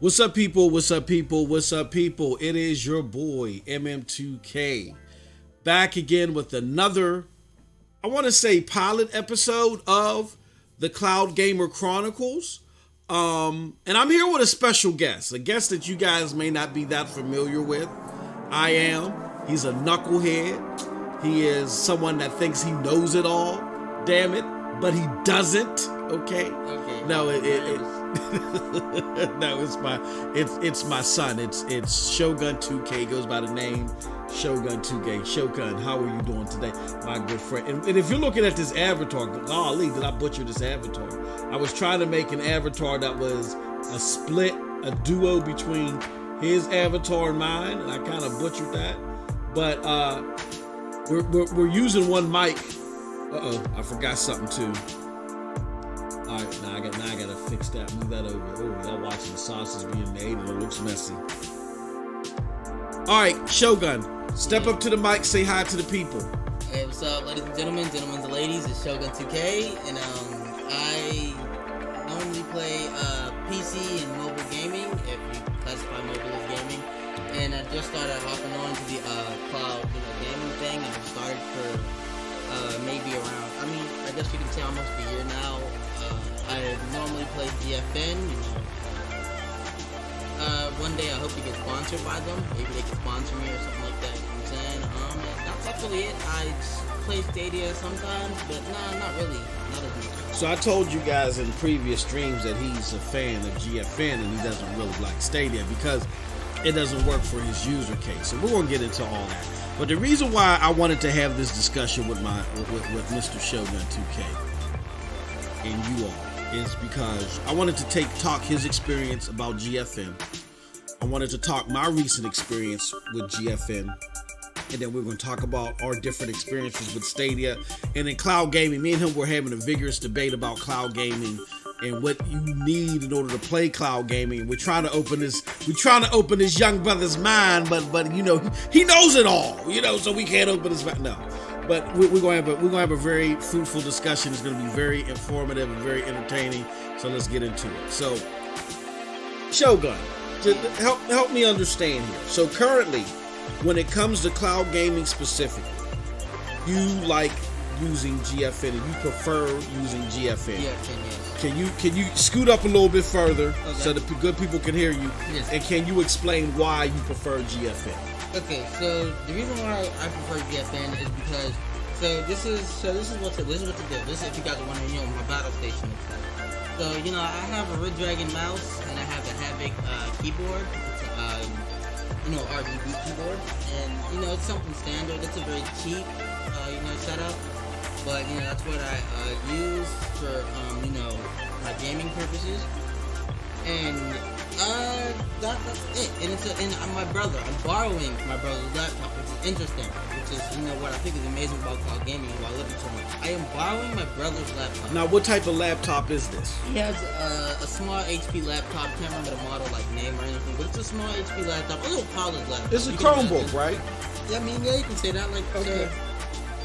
What's up, people? What's up, people? What's up, people? It is your boy, MM2K, back again with another, I want to say, pilot episode of the Cloud Gamer Chronicles. And I'm here with a special guest, a guest that you guys may not be that familiar with. I am. He's a knucklehead. He is someone that thinks he knows it all, damn it, but he doesn't. Okay. No, no, it's my son. It's Shogun 2K. Goes by the name Shogun 2K. Shogun, how are you doing today, my good friend? And if you're looking at this avatar, golly, did I butcher this avatar? I was trying to make an avatar that was a split, a duo between his avatar and mine, and I kind of butchered that. But we're using one mic. I forgot something too. All right, now I gotta fix that. Move that over. Oh, y'all watching the sausage being made and it looks messy. All right, Shogun, step up to the mic, say hi to the people. Hey, what's up, ladies and gentlemen and ladies? It's Shogun 2K, and I normally play PC and mobile gaming, if you classify mobile as gaming. And I just started hopping on to the cloud gaming thing, and I started for maybe around, I guess you can say almost a year now. I normally play GFN, one day I hope to get sponsored by them. Maybe they can sponsor me or something like that, you know what I'm saying? That's really it. I play Stadia sometimes, but not really, not as much. So I told you guys in previous streams that he's a fan of GFN and he doesn't really like Stadia because it doesn't work for his user case. So we're going to get into all that. But the reason why I wanted to have this discussion with Mr. Shogun 2K and you all is because I wanted to talk his experience about GFN. I wanted to talk my recent experience with GFN, and then we're going to talk about our different experiences with Stadia and in cloud gaming. Me and him were having a vigorous debate about cloud gaming and what you need in order to play cloud gaming. We're trying to open this young brother's mind, but he knows it all, so we can't open his mind. No. But we're going to have a very fruitful discussion. It's going to be very informative and very entertaining. So let's get into it. So, Shogun, help me understand here. So currently, when it comes to cloud gaming specifically, you like using GFN and you prefer using GFN. Yes. Can you scoot up a little bit further so the good people can hear you? Yes. And can you explain why you prefer GFN? Okay, so the reason why I prefer GFN is because this is what to do. This is if you guys are wondering, my battle station and stuff. So I have a Red Dragon mouse and I have a Havoc keyboard. It's RGB keyboard, and it's something standard. It's a very cheap setup, but that's what I use for my gaming purposes. And that's it. And my brother, I'm borrowing my brother's laptop, which is interesting. Which is what I think is amazing about cloud gaming and why I love it so much. I am borrowing my brother's laptop. Now, what type of laptop is this? He has a small HP laptop. Can't remember the model, name or anything, but it's a small HP laptop, a little college laptop. It's a Chromebook, right? Yeah, you can say that. Okay.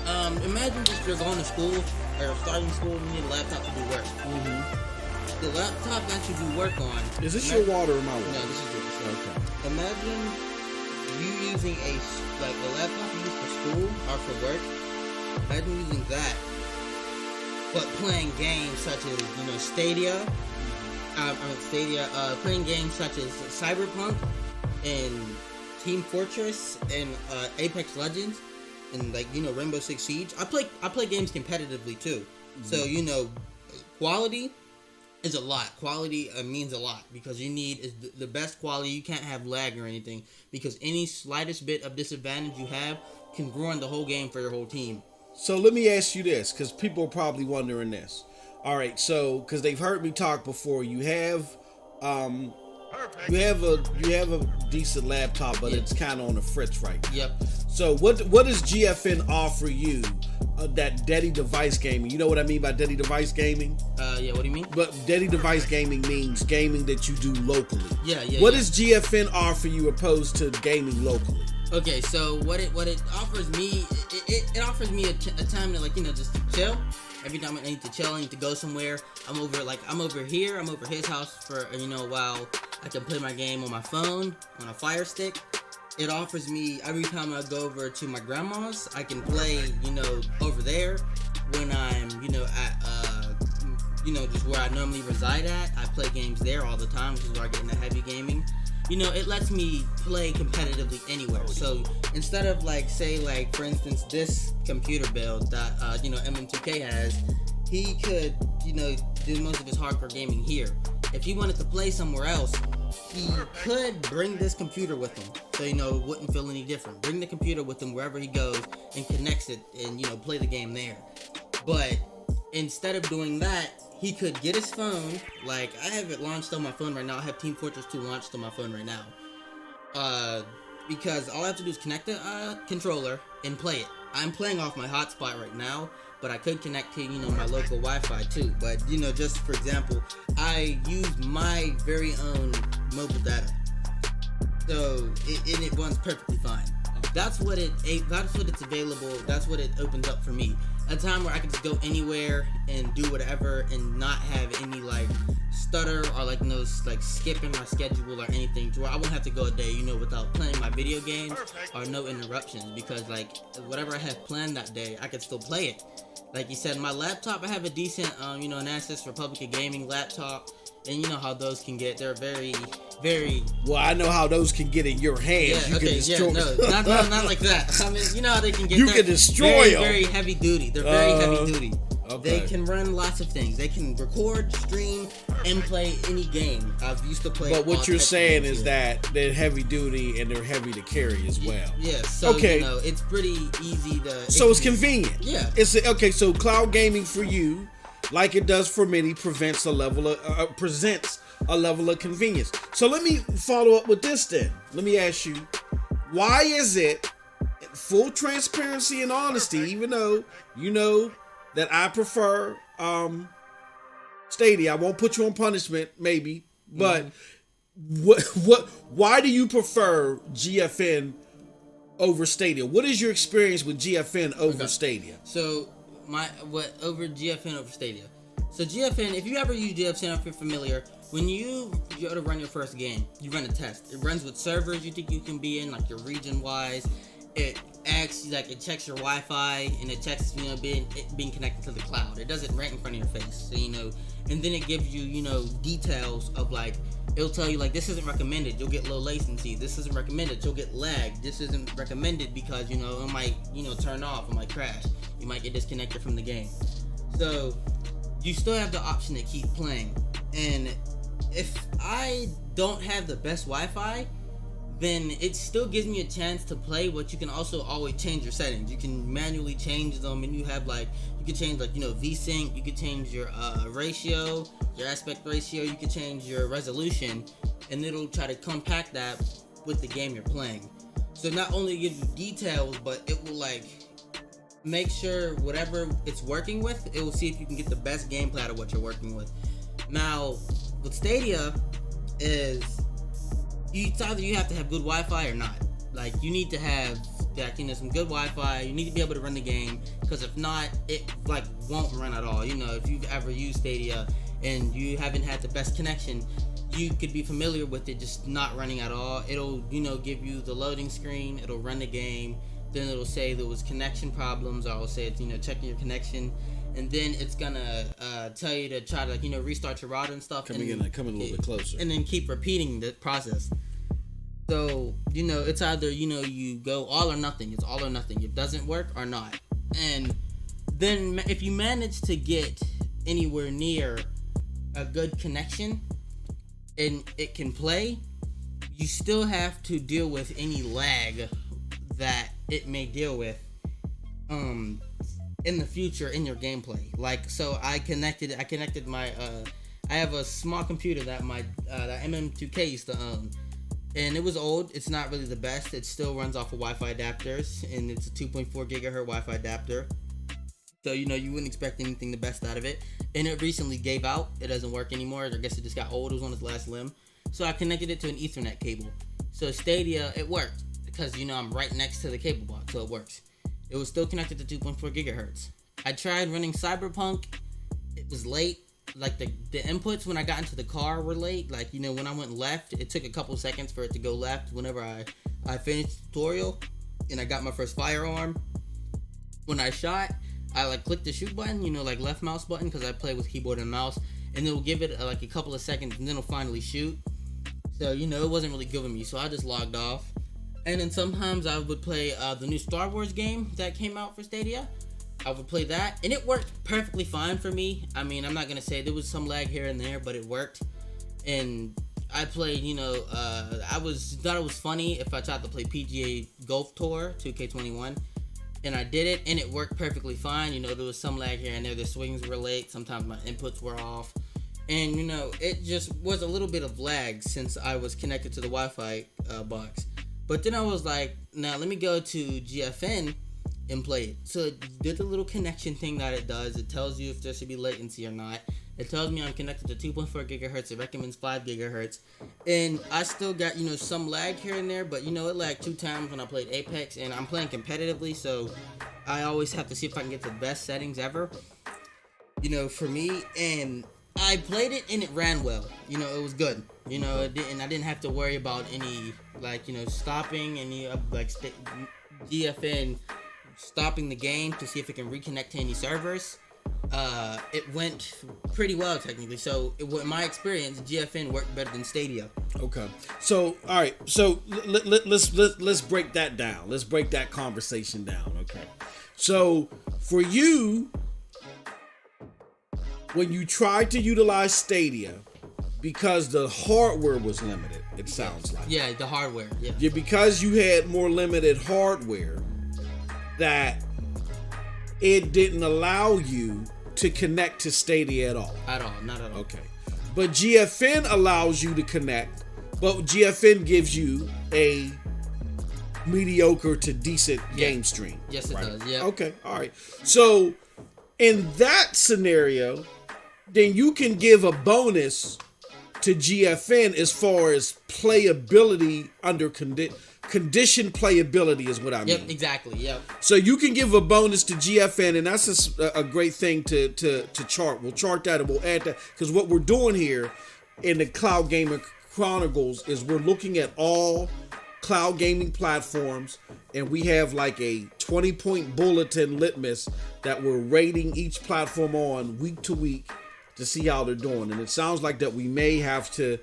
So, imagine just you're going to school or starting school and you need a laptop to do work. Mm-hmm. The laptop that you do work on. Is this your water or my water? No, this is yours. Okay. Imagine you using a laptop you use for school or for work. Imagine using that, but playing games such as Stadia. Playing games such as Cyberpunk and Team Fortress and Apex Legends and Rainbow Six Siege. I play games competitively too. Mm-hmm. So quality is a lot. Quality means a lot because you need the best quality. You can't have lag or anything because any slightest bit of disadvantage you have can ruin the whole game for your whole team. So let me ask you this, because people are probably wondering this. All right, so because they've heard me talk before, you have a decent laptop, but it's kind of on the fritz right now. Yep. So what does GFN offer you? That daddy device gaming. You know what I mean by daddy device gaming? Yeah. What do you mean? But daddy device gaming means gaming that you do locally. Yeah. What does GFN offer you opposed to gaming locally? Okay, so what it offers me, it offers me a time to just to chill. Every time I need to chill, I need to go somewhere. I'm over here. I'm over his house for while I can play my game on my phone, on a Fire Stick. It offers me, every time I go over to my grandma's, I can play, over there when I'm, just where I normally reside at. I play games there all the time, which is where I get into heavy gaming. It lets me play competitively anywhere. So instead of for instance, this computer build that MM2K has, he could do most of his hardcore gaming here. If he wanted to play somewhere else, he could bring this computer with him, so it wouldn't feel any different. Bring the computer with him wherever he goes and connects it, and play the game there. But instead of doing that, he could get his phone. Like, I have it launched on my phone right now. I have Team Fortress 2 launched on my phone right now. Because all I have to do is connect the controller and play it. I'm playing off my hotspot right now, but I could connect to, my local Wi-Fi too. But, just for example, I use my very own mobile data. So, it runs perfectly fine. That's what it's available. That's what it opens up for me. A time where I can just go anywhere and do whatever and not have any stutter or skipping my schedule or anything, to where I won't have to go a day, without playing my video games or no interruptions, because whatever I have planned that day, I can still play it. Like you said, my laptop, I have a decent an Asus Republica gaming laptop, and you know how those can get. They're very, very... Well, I know how those can get in your hands. Yeah, you can destroy not like that. I mean, you know how they can get. You can destroy them. Very heavy duty. They're very heavy duty. Okay. They can run lots of things. They can record, stream, and play any game. I've used to play. But what you're saying is that they're heavy duty and they're heavy to carry as well. Yeah. So it's pretty easy to. So it's convenient. Yeah. So cloud gaming for you, like it does for many, presents a level of convenience. So let me follow up with this then. Let me ask you, why is it, full transparency and honesty, even though you know that I prefer Stadia, I won't put you on punishment maybe, but why do you prefer GFN over Stadia? What is your experience with GFN over Stadia? So over GFN over Stadia. So GFN, if you ever use GFN, if you're familiar, when you go to run your first game, you run a test. It runs with servers you think you can be in, like your region wise. It asks, it checks your Wi-Fi, and it checks, being connected to the cloud. It does it right in front of your face, so and then it gives you, details of it'll tell you this isn't recommended, you'll get low latency. This isn't recommended, you'll get lag. This isn't recommended because, it might, turn off, it might crash. You might get disconnected from the game. So you still have the option to keep playing. And if I don't have the best Wi-Fi, then it still gives me a chance to play, but you can also always change your settings. You can manually change them, and you have you can change VSync, you can change your ratio, your aspect ratio, you can change your resolution, and it'll try to compact that with the game you're playing. So not only give you details, but it will make sure whatever it's working with, it will see if you can get the best gameplay out of what you're working with. Now, with Stadia is it's either you have to have good Wi-Fi or not. You need to have some good Wi-Fi. You need to be able to run the game, because if not, it won't run at all. If you've ever used Stadia and you haven't had the best connection, you could be familiar with it just not running at all. It'll give you the loading screen. It'll run the game. Then it'll say there was connection problems, or it'll say it's checking your connection. And then it's gonna tell you to try to restart your router and stuff. Come a little bit closer. And then keep repeating the process. So it's either you go all or nothing. It's all or nothing. It doesn't work or not. And then if you manage to get anywhere near a good connection and it can play, you still have to deal with any lag that it may deal with in the future in your gameplay. So I connected my I have a small computer that that MM2K used to own, and it was old. It's not really the best. It still runs off of Wi-Fi adapters, and it's a 2.4 gigahertz Wi-Fi adapter. So you wouldn't expect anything the best out of it. And it recently gave out. It doesn't work anymore. I guess it just got old. It was on its last limb. So I connected it to an Ethernet cable. So Stadia, it worked because I'm right next to the cable box, so it works. It was still connected to 2.4 gigahertz. I tried running Cyberpunk. It was late. like the inputs when I got into the car were late. Like, you know, when I went left, it took a couple seconds for it to go left whenever I finished the tutorial and I got my first firearm. When I shot, I like clicked the shoot button, you know, like left mouse button, because I play with keyboard and mouse, and it'll give it like a couple of seconds and then it'll finally shoot. So, you know, it wasn't really good with me, so I just logged off. And then sometimes I would play the new Star Wars game that came out for Stadia. I would play that, and it worked perfectly fine for me. I mean, I'm not gonna say there was some lag here and there, but it worked. And I played, you know, thought it was funny if I tried to play PGA Golf Tour 2K21, and I did it, and it worked perfectly fine. You know, there was some lag here and there. The swings were late. Sometimes my inputs were off, and you know, it just was a little bit of lag since I was connected to the Wi-Fi box. But then I was like, now let me go to GFN and play it. So it did the little connection thing that it does. It tells you if there should be latency or not. It tells me I'm connected to 2.4 gigahertz. It recommends 5 gigahertz. And I still got, you know, some lag here and there, but you know, it lagged 2 times when I played Apex, and I'm playing competitively, so I always have to see if I can get the best settings ever, you know, for me. And I played it and it ran well. You know, it was good. You know, I didn't have to worry about any, like, you know, stopping any GFN stopping the game to see if it can reconnect to any servers. It went pretty well technically. So in my experience, GFN worked better than Stadia. Okay. So all right. So let's break that down. Let's break that conversation down. Okay. So for you, when you tried to utilize Stadia, because the hardware was limited, it sounds like. Yeah, the hardware. Yeah. Because you had more limited hardware, that it didn't allow you to connect to Stadia at all. At all, not at all. Okay. But GFN allows you to connect, but GFN gives you a mediocre to decent game stream. Yes, it does. Yeah. Okay. All right. So in that scenario, then you can give a bonus to GFN as far as playability under condition playability is what I mean. Yep, exactly. Yep. So you can give a bonus to GFN, and that's a great thing to chart. We'll chart that and we'll add that, because what we're doing here in the Cloud Gamer Chronicles is we're looking at all cloud gaming platforms, and we have like a 20-point bulletin litmus that we're rating each platform on week to week to see how they're doing. And it sounds like that we may have to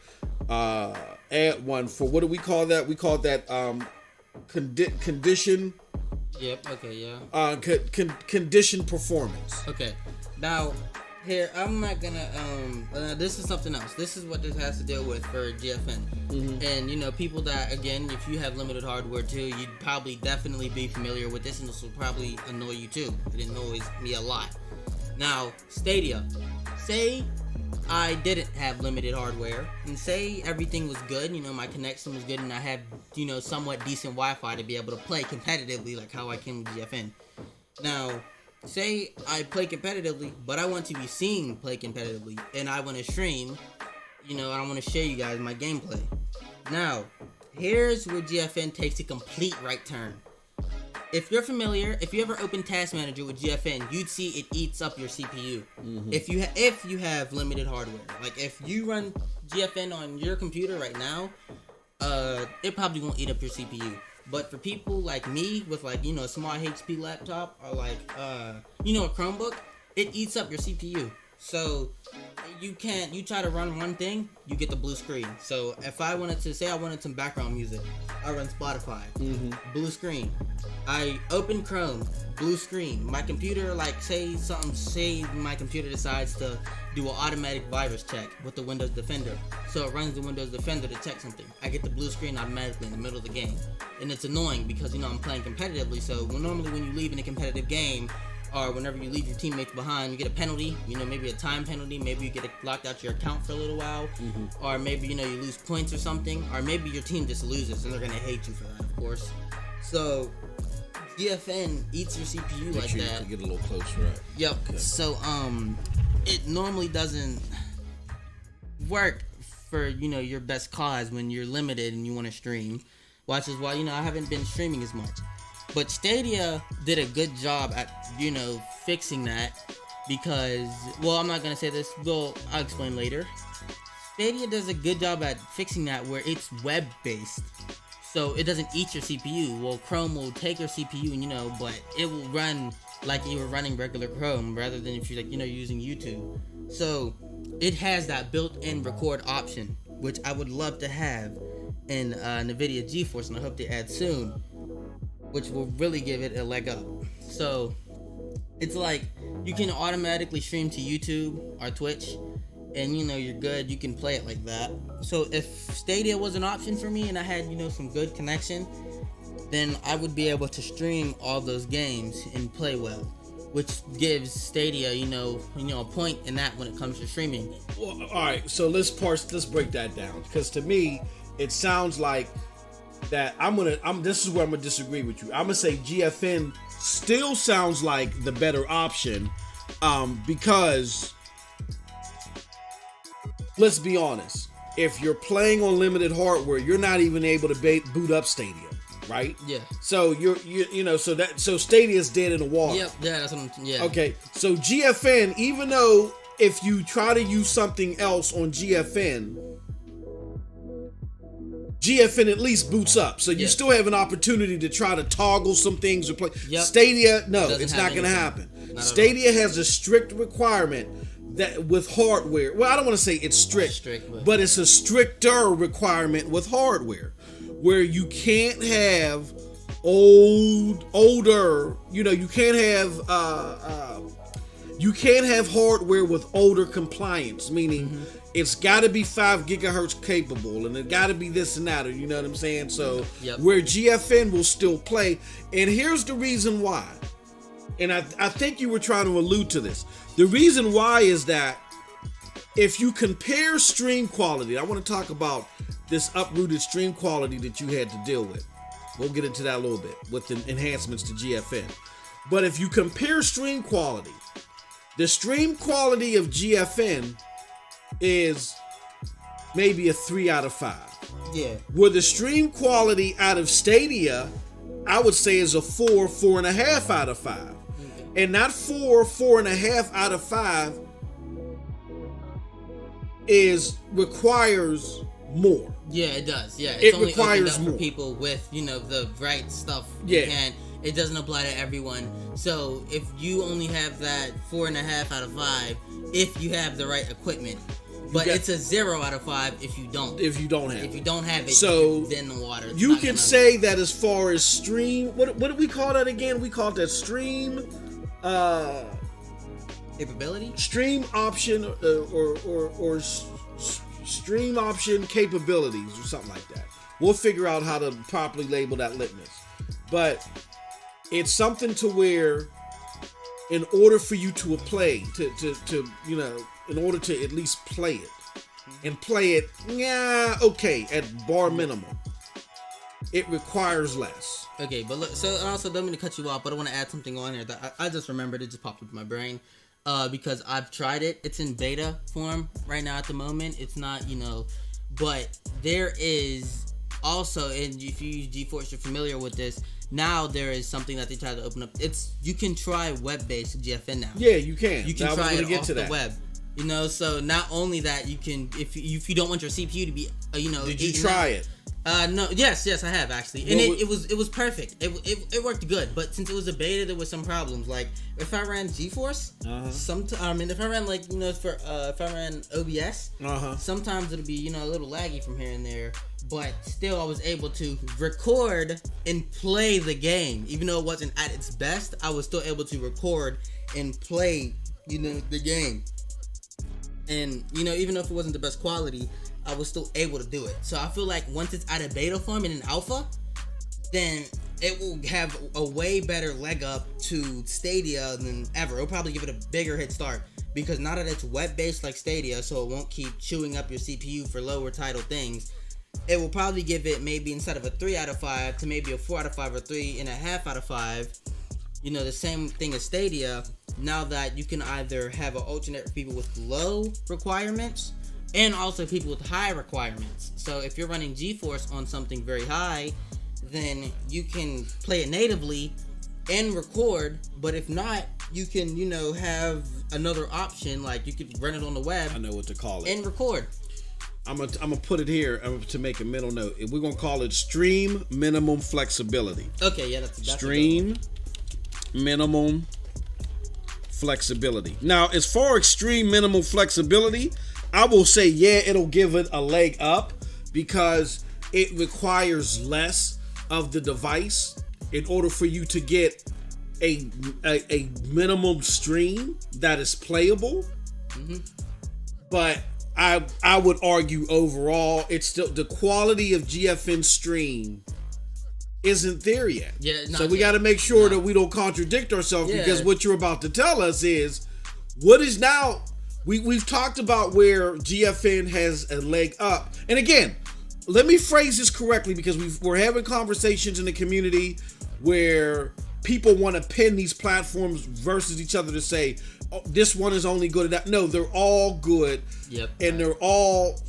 add one for, what do we call that? We call that condition. Yep. Okay. Yeah. Condition performance. Okay. Now, here I'm not gonna. This is something else. This is what this has to deal with for GFN. Mm-hmm. And you know, people that, again, if you have limited hardware too, you'd probably definitely be familiar with this, and this will probably annoy you too. It annoys me a lot. Now, Stadia. Say I didn't have limited hardware, and say everything was good, you know, my connection was good, and I had, you know, somewhat decent Wi-Fi to be able to play competitively like how I can with GFN. Now, say I play competitively, but I want to be seen play competitively, and I want to stream, you know, I want to show you guys my gameplay. Now, here's where GFN takes a complete right turn. If you're familiar, if you ever open Task Manager with GFN, you'd see it eats up your CPU. Mm-hmm. If you have limited hardware, like if you run GFN on your computer right now, it probably won't eat up your CPU. But for people like me with, like, you know, a small HP laptop or like you know, a Chromebook, it eats up your CPU. So you try to run one thing, you get the blue screen. So if I wanted to say I wanted some background music, I run Spotify, blue screen. I open Chrome, blue screen. My computer, like, say my computer decides to do an automatic virus check with the Windows Defender. So it runs the Windows Defender to check something. I get the blue screen automatically in the middle of the game. And it's annoying because, you know, I'm playing competitively. So normally when you leave in a competitive game, or whenever you leave your teammates behind, you get a penalty, you know, maybe a time penalty, maybe you get locked out your account for a little while, or maybe, you know, you lose points or something, or maybe your team just loses and they're going to hate you for that, of course. So GFN eats your CPU Make like sure that. You get a little closer, right? Yep. Okay. So it normally doesn't work for, you know, your best cause when you're limited and you want to stream. Which is why, you know, I haven't been streaming as much. But Stadia did a good job at, you know, fixing that. because, well, I'm not gonna say this. Well, I'll explain later. Stadia does a good job at fixing that where it's web based, so it doesn't eat your CPU. Well, Chrome will take your CPU, and but it will run like you were running regular Chrome rather than if you're like using YouTube. So it has that built-in record option, which I would love to have in NVIDIA Geforce, and I hope they add soon, which will really give it a leg up. So it's like you can automatically stream to YouTube or Twitch, and you're good. You can play it like that. So if Stadia was an option for me and I had some good connection, then I would be able to stream all those games and play well, which gives Stadia a point in that when it comes to streaming. Well, all right, so let's break that down, because to me it sounds like that this is where I'm gonna disagree with you. I'm gonna say GFN still sounds like the better option, because let's be honest, if you're playing on limited hardware, you're not even able to boot up Stadia, right? Yeah. So so Stadia's dead in the water. Yep. Yeah. That's what I'm. Yeah. Okay. So GFN, even though if you try to use something else on GFN at least boots up, so you still have an opportunity to try to toggle some things or play. Yep. Stadia, no, it's not going to happen. Stadia has a strict requirement that with hardware. Well, I don't want to say it's strict, but it's a stricter requirement with hardware, where you can't have older. You can't have hardware with older compliance, meaning it's got to be 5 gigahertz capable, and it got to be this and that, or you know what I'm saying? So where GFN will still play, and here's the reason why. And I think you were trying to allude to this. The reason why is that if you compare stream quality, I want to talk about this uprooted stream quality that you had to deal with. We'll get into that a little bit with the enhancements to GFN. But if you compare stream quality, the stream quality of GFN is maybe a 3 out of 5. Yeah. Where the stream quality out of Stadia, I would say, is a 4.5 out of 5. And that 4.5 out of 5 requires more. Yeah, it does. Yeah, it only requires more for people with the right stuff. Yeah. And it doesn't apply to everyone. So if you only have that 4.5 out of 5, if you have the right equipment, but it's a 0 out of 5 if you don't. If you don't have it, so then the water. You can say that as far as stream. What did we call that again? We called that stream. Capability. Stream option or stream option capabilities or something like that. We'll figure out how to properly label that litmus, but it's something to where, in order for you to play, in order to at least play it, and play it, at bar minimum, it requires less. Okay, but look, so also don't mean to cut you off, but I want to add something on here that I just remembered. It just popped up in my brain, because I've tried it. It's in beta form right now at the moment. It's not, but there is also, and if you use Geforce, you're familiar with this. Now there is something that they try to open up. You can try web-based GFN now. Yeah, you can. You can try it off the web. So not only that, you can, if you don't want your CPU to be, Did you try it? No. Yes, I have actually, and it was perfect. It worked good, but since it was a beta, there was some problems. Like if I ran Geforce, if I ran if I ran OBS, sometimes it'll be a little laggy from here and there. But still, I was able to record and play the game, even though it wasn't at its best. I was still able to record and play, the game. And even though if it wasn't the best quality, I was still able to do it. So I feel like once it's out of beta form and in alpha, then it will have a way better leg up to Stadia than ever. It'll probably give it a bigger head start, because now that it's web-based like Stadia, so it won't keep chewing up your CPU for lower title things, it will probably give it, maybe instead of a 3 out of 5 to maybe a 4 out of 5 or 3.5 out of 5. The same thing as Stadia, now that you can either have an alternate for people with low requirements and also people with high requirements. So if you're running Geforce on something very high, then you can play it natively and record. But if not, you can, have another option, like you could run it on the web. I know what to call it. And record. I'm gonna put it here to make a mental note. We're gonna call it stream minimum flexibility. Okay, yeah, that's stream minimum flexibility. Now, as far as extreme minimum flexibility, I will say, yeah, it'll give it a leg up because it requires less of the device in order for you to get a minimum stream that is playable. Mm-hmm. But I would argue overall, it's still the quality of GFN stream isn't there yet. Yeah, so we got to make sure that we don't contradict ourselves because what you're about to tell us is what is now. We've talked about where GFN has a leg up, and again, let me phrase this correctly because we're having conversations in the community where people want to pin these platforms versus each other to say, oh, this one is only good at that. No, they're all good. Yep. And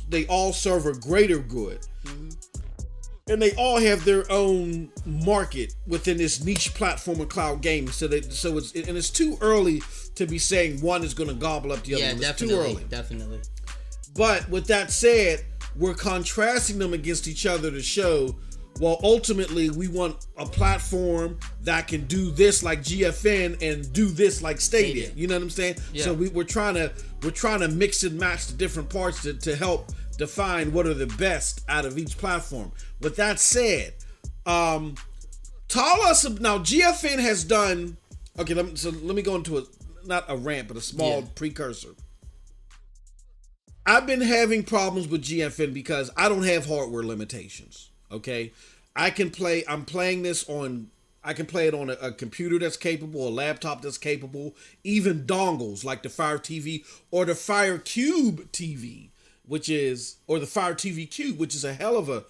they all serve a greater good. Mm-hmm. And they all have their own market within this niche platform of cloud gaming. So it's too early to be saying one is going to gobble up the other. Yeah, one. definitely. It's too early. Definitely. But with that said, we're contrasting them against each other to show, well, ultimately we want a platform that can do this like GFN and do this like Stadia. You know what I'm saying? Yeah. So we're trying to mix and match the different parts to help define what are the best out of each platform. With that said, tell us now. GFN has done. Okay, let me go into not a rant, but a small precursor. I've been having problems with GFN because I don't have hardware limitations. Okay, I can play it on a computer that's capable, a laptop that's capable, even dongles like the Fire TV or the Fire Cube TV, or the Fire TV Cube, which is a hell of a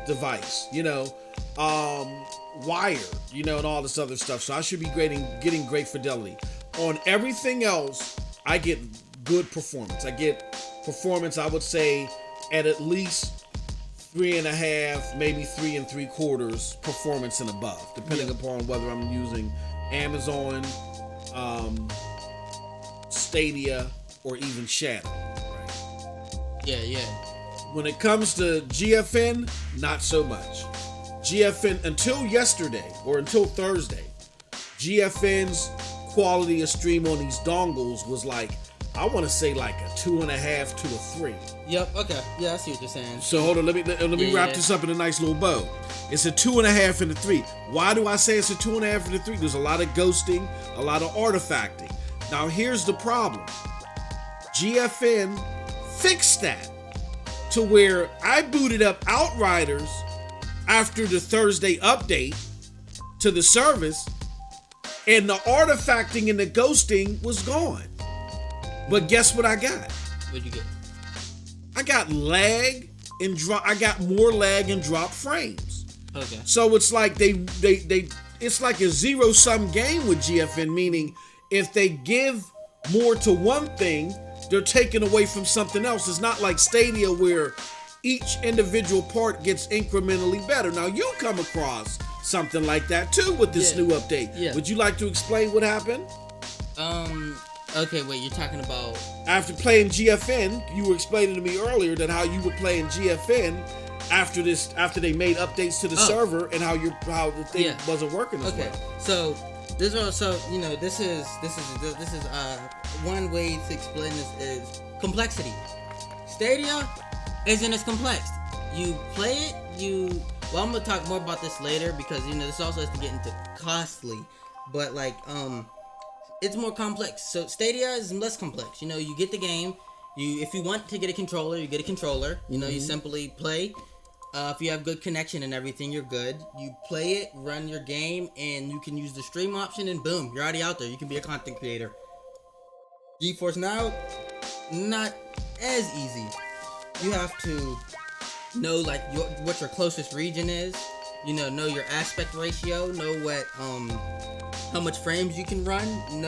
device, wired, and all this other stuff. So I should be getting great fidelity. On everything else, I get good performance. I get performance, I would say, at least 3.5, maybe 3 3/4 performance and above, depending upon whether I'm using Amazon, Stadia, or even Shadow. Right? Yeah. When it comes to GFN, not so much. GFN, until yesterday or until Thursday, GFN's quality of stream on these dongles was like, I want to say like a 2.5 to a 3. Yep. Okay. Yeah, I see what you're saying. So hold on, let me wrap this up in a nice little bow. It's a 2.5 and a 3. Why do I say it's a 2.5 and a 3? There's a lot of ghosting, a lot of artifacting. Now here's the problem. GFN fixed that to where I booted up Outriders after the Thursday update to the service, and the artifacting and the ghosting was gone. But guess what I got? What'd you get? I got lag and drop. I got more lag and drop frames. Okay. So it's like it's like a zero-sum game with GFN, meaning if they give more to one thing, they're taking away from something else. It's not like Stadia where each individual part gets incrementally better. Now you come across something like that too with this new update. Yeah. Would you like to explain what happened? Okay, wait, you're talking about... After playing GFN, you were explaining to me earlier that how you were playing GFN after they made updates to the server and how the thing wasn't working as well. So this is one way to explain this is complexity. Stadia isn't as complex. You play it, well, I'm gonna talk more about this later because this also has to get into costly, but it's more complex. So Stadia is less complex. You get the game. If you want to get a controller, you get a controller. You simply play. If you have good connection and everything, you're good. You play it, run your game, and you can use the stream option, and boom, you're already out there. You can be a content creator. Geforce now, not as easy. You have to know what your closest region is. Know your aspect ratio. Know what how much frames you can run. You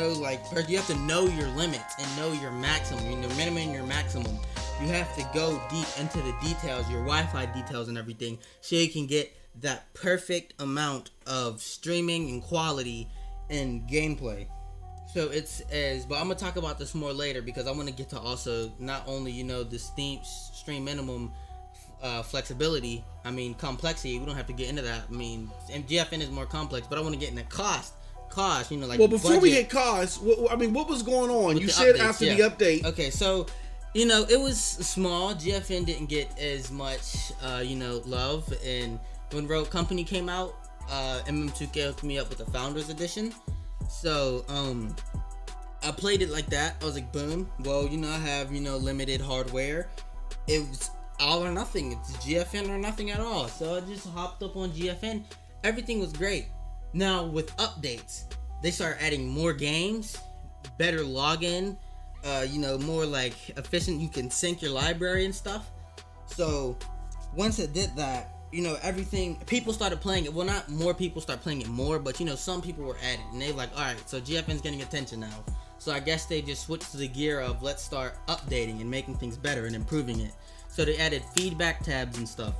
have to know your limits and know your maximum. Your minimum and your maximum. You have to go deep into the details, your Wi-Fi details and everything, so you can get that perfect amount of streaming and quality and gameplay. So but I'm gonna talk about this more later because I want to get to also not only the stream minimum flexibility. I mean complexity. We don't have to get into that. I mean GFN is more complex, but I want to get into cost. Like well, before budget. we hit cost, what was going on? You said updates, after the update. Okay, so it was small. GFN didn't get as much love, and when Rogue Company came out, MM2K hooked me up with the Founders Edition. So I played it like that. I was like, boom. Well, I have limited hardware. It was all or nothing. It's GFN or nothing at all. So I just hopped up on GFN. Everything was great. Now with updates, they start adding more games, better login, more like efficient. You can sync your library and stuff. So once it did that, everything, people started playing it. Well, not more people start playing it more, but some people were added and they like, all right, so GFN's getting attention now. So I guess they just switched to the gear of let's start updating and making things better and improving it. So they added feedback tabs and stuff.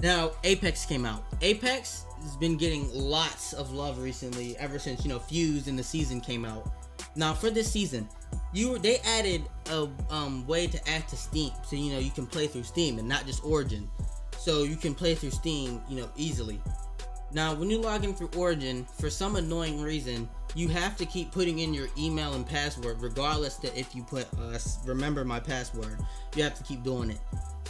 Now Apex came out. Apex has been getting lots of love recently, ever since Fuse in the season came out. Now for this season, they added a way to add to Steam, so you can play through Steam and not just Origin. So you can play through Steam, easily. Now when you log in through Origin, for some annoying reason, you have to keep putting in your email and password, regardless that if you put remember my password, you have to keep doing it.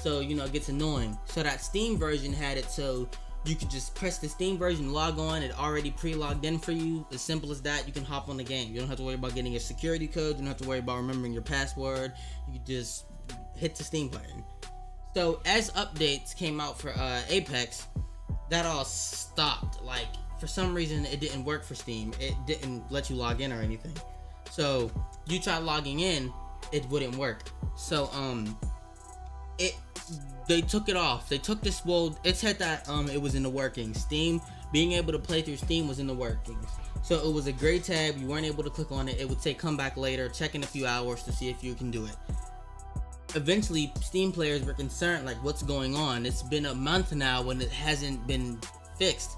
So it gets annoying. So that Steam version had it so you could just press the Steam version, log on, it already pre-logged in for you. As simple as that, you can hop on the game. You don't have to worry about getting a security code, you don't have to worry about remembering your password. You can just hit the Steam button. So as updates came out for Apex, that all stopped. Like for some reason it didn't work for Steam. It didn't let you log in or anything. So you tried logging in, it wouldn't work. So they took it off. They took this. Well, it said that it was in the workings. Steam being able to play through Steam was in the workings. So it was a gray tab. You weren't able to click on it. It would say come back later, check in a few hours to see if you can do it. Eventually, Steam players were concerned, like, what's going on? It's been a month now when it hasn't been fixed.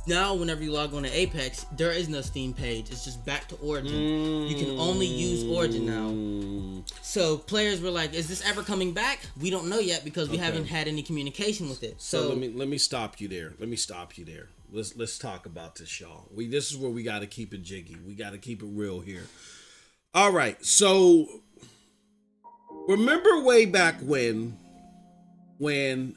Now, whenever you log on to Apex, there is no Steam page. It's just back to Origin. You can only use Origin now. So players were like, is this ever coming back? We don't know yet because we haven't had any communication with it. So let me stop you there. Let's talk about this, y'all. This is where we got to keep it jiggy. We got to keep it real here. All right. So remember way back when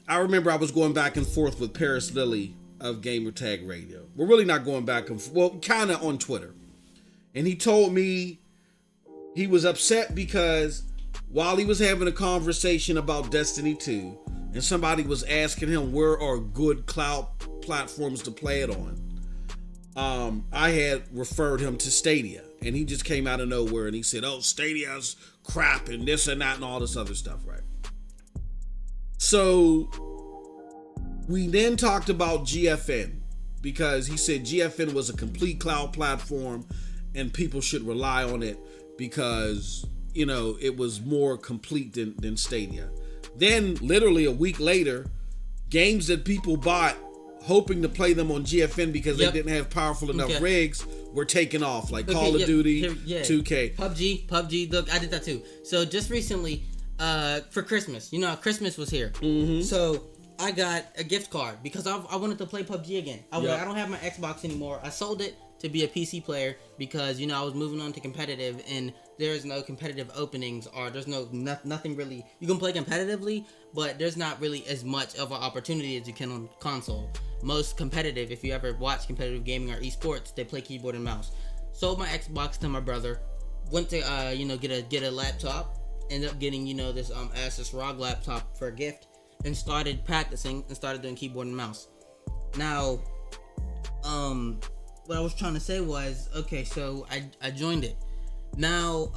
I remember I was going back and forth with Paris Lilly of Gamertag Radio. We're really not going back and forth. Well, kind of on Twitter. And he told me he was upset because while he was having a conversation about Destiny 2 and somebody was asking him where are good cloud platforms to play it on, I had referred him to Stadia. And he just came out of nowhere and he said, oh, Stadia's crap and this and that and all this other stuff, right? So we then talked about GFN because he said GFN was a complete cloud platform and people should rely on it because, it was more complete than Stadia. Then literally a week later, games that people bought hoping to play them on GFN because they didn't have powerful enough rigs were taken off, like Call of Duty, 2K. PUBG, look, I did that too. So just recently, for Christmas, Christmas was here. Mm-hmm. So I got a gift card because I wanted to play PUBG again. I was like, I don't have my Xbox anymore. I sold it to be a PC player because, I was moving on to competitive and there's no competitive openings or there's nothing really. You can play competitively, but there's not really as much of an opportunity as you can on console. Most competitive, if you ever watch competitive gaming or esports, they play keyboard and mouse. Sold my Xbox to my brother. Went to, get a laptop. Ended up getting, this Asus ROG laptop for a gift. And started practicing and started doing keyboard and mouse. Now, what I was trying to say was, okay, so I joined it. Now,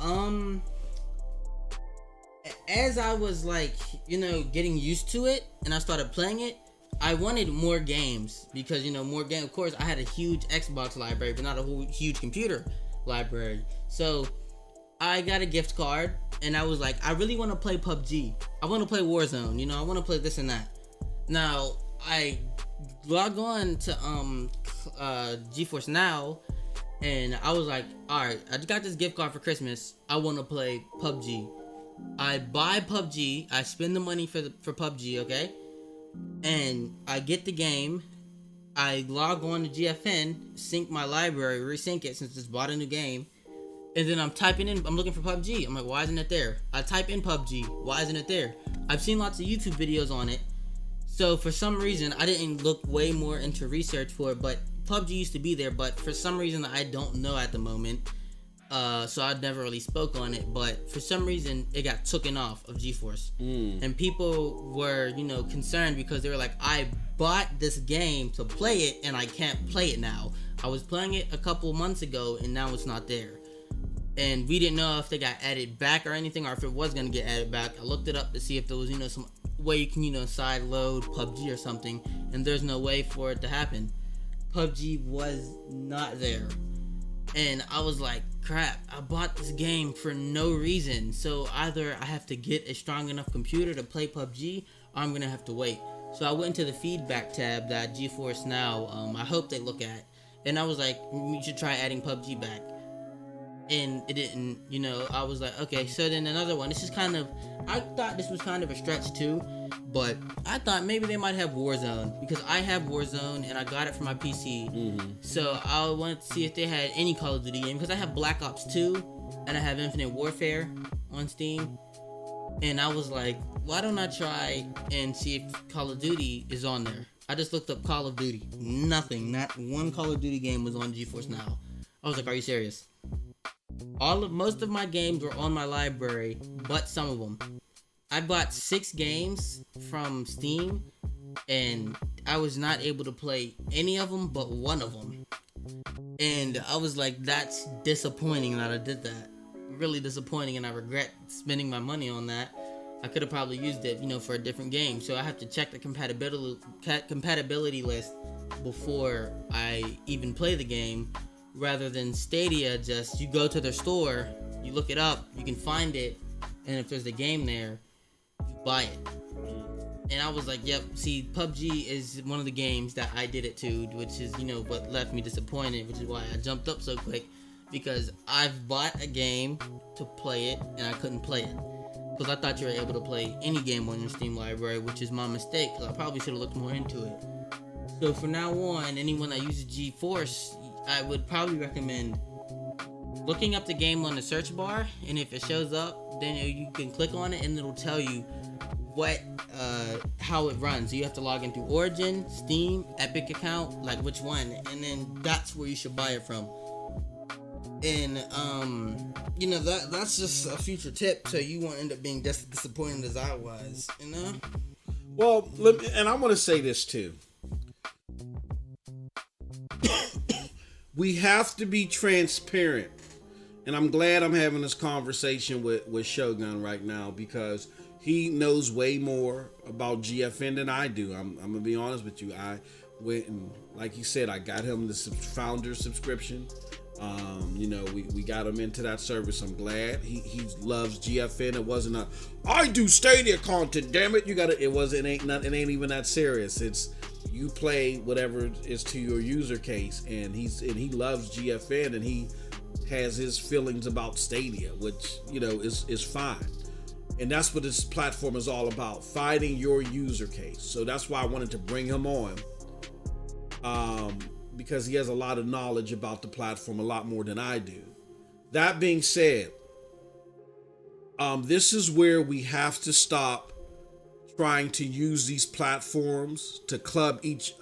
as I was like, getting used to it and I started playing it, I wanted more games because, more games. Of course, I had a huge Xbox library, but not a whole huge computer library. So I got a gift card and I was like, I really want to play PUBG. I want to play Warzone. I want to play this and that. Now I logged on to Geforce Now And I was like, alright, I just got this gift card for Christmas. I want to play PUBG. I buy PUBG. I spend the money for PUBG, okay? And I get the game. I log on to GFN, sync my library, resync it since it's bought a new game. And then I'm looking for PUBG. I'm like, why isn't it there? I type in PUBG. Why isn't it there? I've seen lots of YouTube videos on it. So for some reason, I didn't look way more into research for it, but PUBG used to be there, but for some reason I don't know at the moment. So I never really spoke on it, but for some reason it got taken off of Geforce. And people were, concerned because they were like, I bought this game to play it and I can't play it now. I was playing it a couple months ago and now it's not there. And we didn't know if they got added back or anything, or if it was going to get added back. I looked it up to see if there was, some way you can, side load PUBG or something, and there's no way for it to happen. PUBG was not there. And I was like, crap, I bought this game for no reason. So either I have to get a strong enough computer to play PUBG, or I'm going to have to wait. So I went into the feedback tab that GeForce Now, I hope they look at. And I was like, you should try adding PUBG back. And it didn't, I was like, okay. So then another one, I thought this was kind of a stretch too, but I thought maybe they might have Warzone, because I have Warzone and I got it for my PC. So I wanted to see if they had any Call of Duty game, because I have Black Ops 2 and I have Infinite Warfare on Steam. And I was like, why don't I try and see if Call of Duty is on there? I just looked up Call of Duty. Nothing. Not one Call of Duty game was on GeForce Now. I was like, are you serious? Most of my games were on my library, but some of them. I bought 6 games from Steam, and I was not able to play any of them but one of them. And I was like, that's disappointing that I did that. Really disappointing, and I regret spending my money on that. I could have probably used it, for a different game. So I have to check the compatibility list before I even play the game. Rather than Stadia, just you go to their store, you look it up, you can find it, and if there's a game there, you buy it. And I was like, yep, see, PUBG is one of the games that I did it to, which is, what left me disappointed, which is why I jumped up so quick, because I've bought a game to play it, and I couldn't play it. Because I thought you were able to play any game on your Steam library, which is my mistake, because I probably should have looked more into it. So from now on, anyone that uses GeForce, I would probably recommend looking up the game on the search bar, and if it shows up, then you can click on it and it'll tell you how it runs. So you have to log into Origin, Steam, Epic account, like which one, and then that's where you should buy it from. And that's just a future tip, so you won't end up being just as disappointed as I was, Well, and I want to say this too. We have to be transparent, and I'm glad I'm having this conversation with Shogun right now, because he knows way more about GFN than I do. I'm gonna be honest with you. I went and, like he said, I got him the founder subscription. We got him into that service. I'm glad he loves GFN. It wasn't I do Stadia content. Damn it, it ain't even that serious. It's you play whatever is to your user case, and he loves GFN, and he has his feelings about Stadia, which is fine. And that's what this platform is all about, finding your user case. So that's why I wanted to bring him on, because he has a lot of knowledge about the platform, a lot more than I do. That being said, this is where we have to stop trying to use these platforms to club each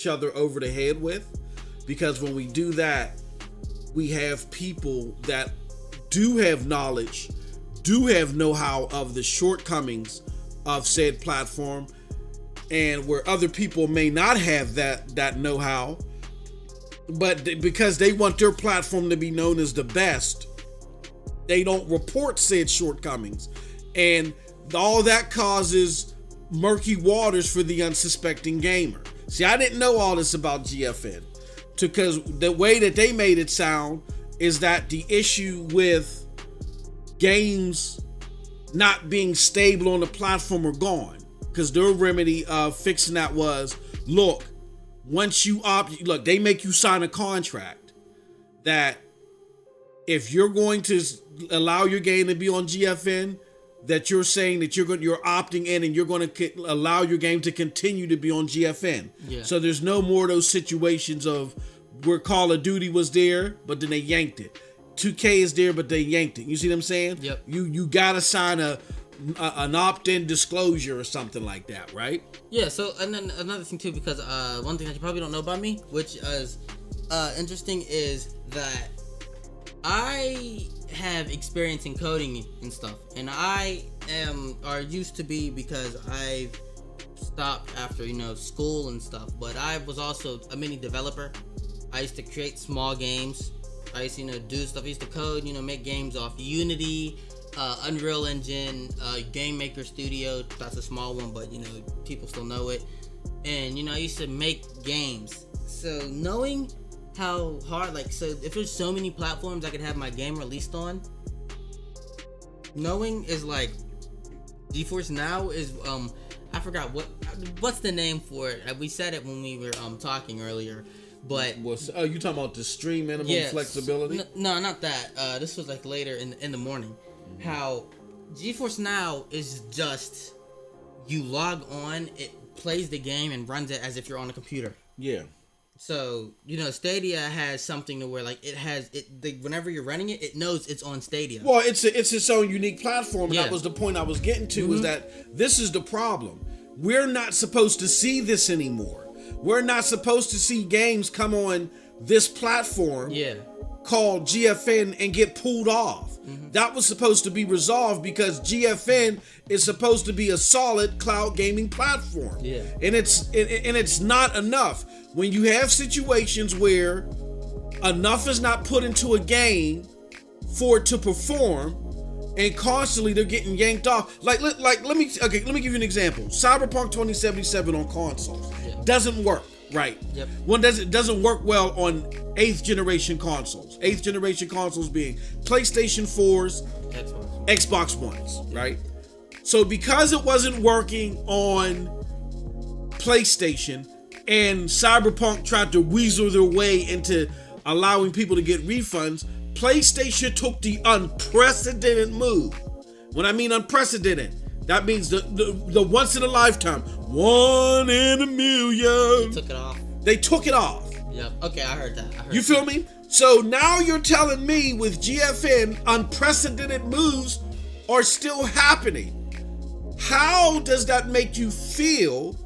other over the head with, because when we do that, we have people that do have knowledge, do have know-how of the shortcomings of said platform, and where other people may not have that know-how, but because they want their platform to be known as the best, they don't report said shortcomings, and all that causes murky waters for the unsuspecting gamer. See, I didn't know all this about GFN, because the way that they made it sound is that the issue with games not being stable on the platform are gone, because their remedy of fixing that was, look, once you look, they make you sign a contract that if you're going to allow your game to be on GFN, that you're saying that you're opting in and you're going to allow your game to continue to be on GFN. Yeah. So there's no more of those situations of where Call of Duty was there, but then they yanked it. 2K is there, but they yanked it. You see what I'm saying? Yep. You gotta sign an opt-in disclosure or something like that, right? Yeah. So and then another thing too, because one thing that you probably don't know about me, which is interesting, is that I have experience in coding and stuff, and I used to be, because I've stopped after school and stuff, but I was also a mini developer. I used to create small games. I used to do stuff. I used to code, make games off Unity, Unreal Engine, Game Maker Studio. That's a small one, but people still know it. And I used to make games. So knowing how hard, so if there's so many platforms I could have my game released on, knowing is like Geforce Now is I forgot what's the name for it. We said it when we were talking earlier, but you talking about the stream minimum flexibility? No, not that. This was like later in the morning. Mm-hmm. How Geforce Now is just you log on, it plays the game and runs it as if you're on a computer. Yeah. So, Stadia has something to where whenever you're running it, it knows it's on Stadia. Well, it's its own unique platform, and yeah. That was the point I was getting to, is that this is the problem. We're not supposed to see this anymore. We're not supposed to see games come on this platform called GFN and get pulled off. Mm-hmm. That was supposed to be resolved because GFN is supposed to be a solid cloud gaming platform. Yeah. And it's not enough. When you have situations where enough is not put into a game for it to perform, and constantly they're getting yanked off. Let me give you an example. Cyberpunk 2077 on consoles doesn't work, right? Yep. Doesn't work well on 8th generation consoles. 8th generation consoles being PlayStation 4s, Xbox Ones, right? So because it wasn't working on PlayStation, and Cyberpunk tried to weasel their way into allowing people to get refunds, PlayStation took the unprecedented move. When I mean unprecedented, that means the once in a lifetime, 1 in a million. They took it off. Yep. Okay, I heard that. You feel me? So now you're telling me with GFN, unprecedented moves are still happening. How does that make you feel?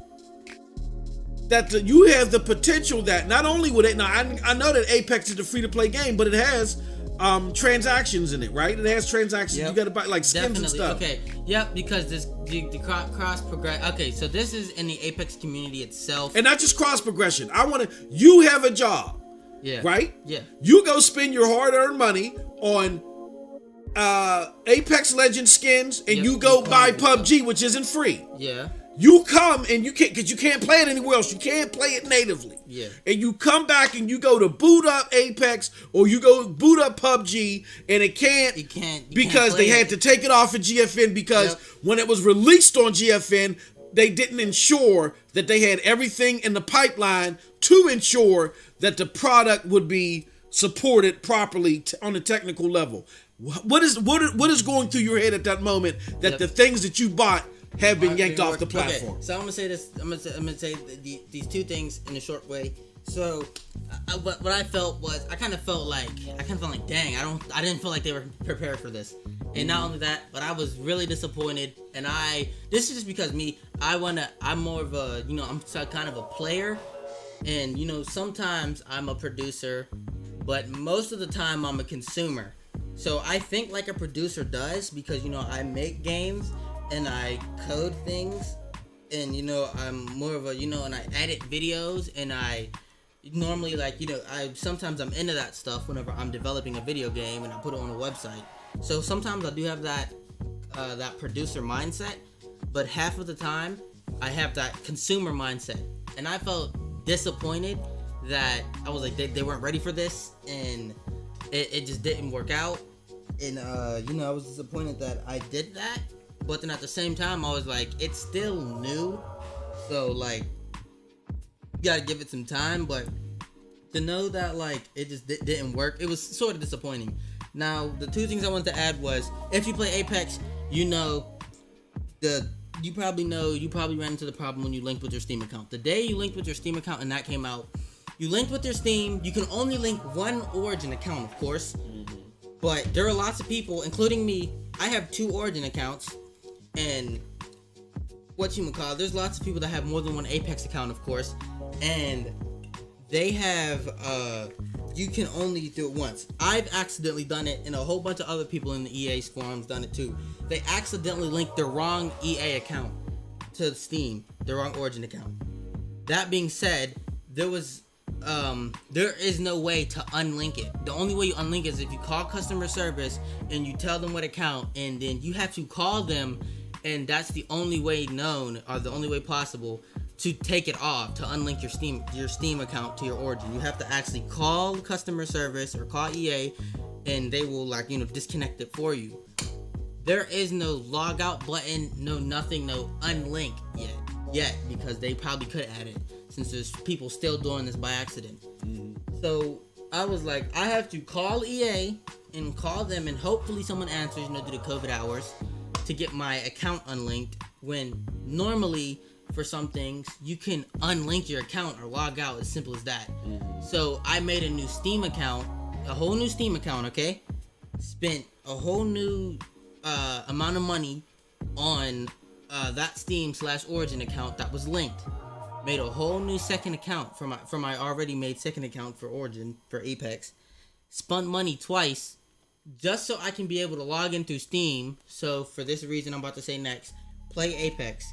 That you have the potential that not only would it, now I know that Apex is a free-to-play game, but it has transactions in it, right? It has transactions. Yep. You gotta buy skins and stuff. Okay, yep, because the cross progress. Okay, so this is in the Apex community itself, and not just cross progression. You have a job, right? Yeah, you go spend your hard-earned money on Apex Legends skins, and you go buy PUBG, which isn't free. Yeah. You come and you can't, because you can't play it anywhere else. You can't play it natively. Yeah. And you come back and you go to boot up Apex or you go boot up PUBG, and it can't. Because they had to take it off of GFN because when it was released on GFN, they didn't ensure that they had everything in the pipeline to ensure that the product would be supported properly on a technical level. What is going through your head at that moment that the things that you bought have been yanked off the platform? Okay, so I'm gonna say this. I'm gonna say these two things in a short way. So, what I felt was I kind of felt like dang, I didn't feel like they were prepared for this. And not only that, but I was really disappointed. And this is just because I'm more of a I'm kind of a player, and sometimes I'm a producer, but most of the time I'm a consumer. So I think like a producer does because I make games. And I code things, and I'm more of a and I edit videos, and I normally sometimes I'm into that stuff whenever I'm developing a video game and I put it on a website. So sometimes I do have that producer mindset, but half of the time I have that consumer mindset, and I felt disappointed that I was like they weren't ready for this, and it just didn't work out, and I was disappointed that I did that. But then at the same time, I was like, it's still new. So, you gotta give it some time. But to know that like it just didn't work, it was sort of disappointing. Now the two things I wanted to add was, if you play Apex, you probably ran into the problem when you linked with your Steam account. The day you linked with your Steam account and that came out, you linked with your Steam. You can only link one Origin account, of course, but there are lots of people, including me. I have 2 Origin accounts, and there's lots of people that have more than one Apex account, of course, and they have you can only do it once. I've accidentally done it, and a whole bunch of other people in the EA's forums done it too. They accidentally linked the wrong EA account to Steam, the wrong Origin account. That being said, there is no way to unlink it. The only way you unlink it is if you call customer service and you tell them what account, and then you have to call them, and that's the only way known, or the only way possible, to take it off, to unlink your Steam account to your Origin. You have to actually call customer service or call EA, and they will disconnect it for you. There is no log out button, no nothing, no unlink yet, because they probably could add it, since there's people still doing this by accident. So I was like, I have to call EA and call them, and hopefully someone answers, due to COVID hours, to get my account unlinked, when normally for some things you can unlink your account or log out, as simple as that. So I made a new Steam account, okay? Spent a whole new amount of money on that Steam/Origin account that was linked. Made a whole new second account for my already made second account for Origin, for Apex. Spent money twice just so I can be able to log in through Steam. So for this reason I'm about to say next, play Apex.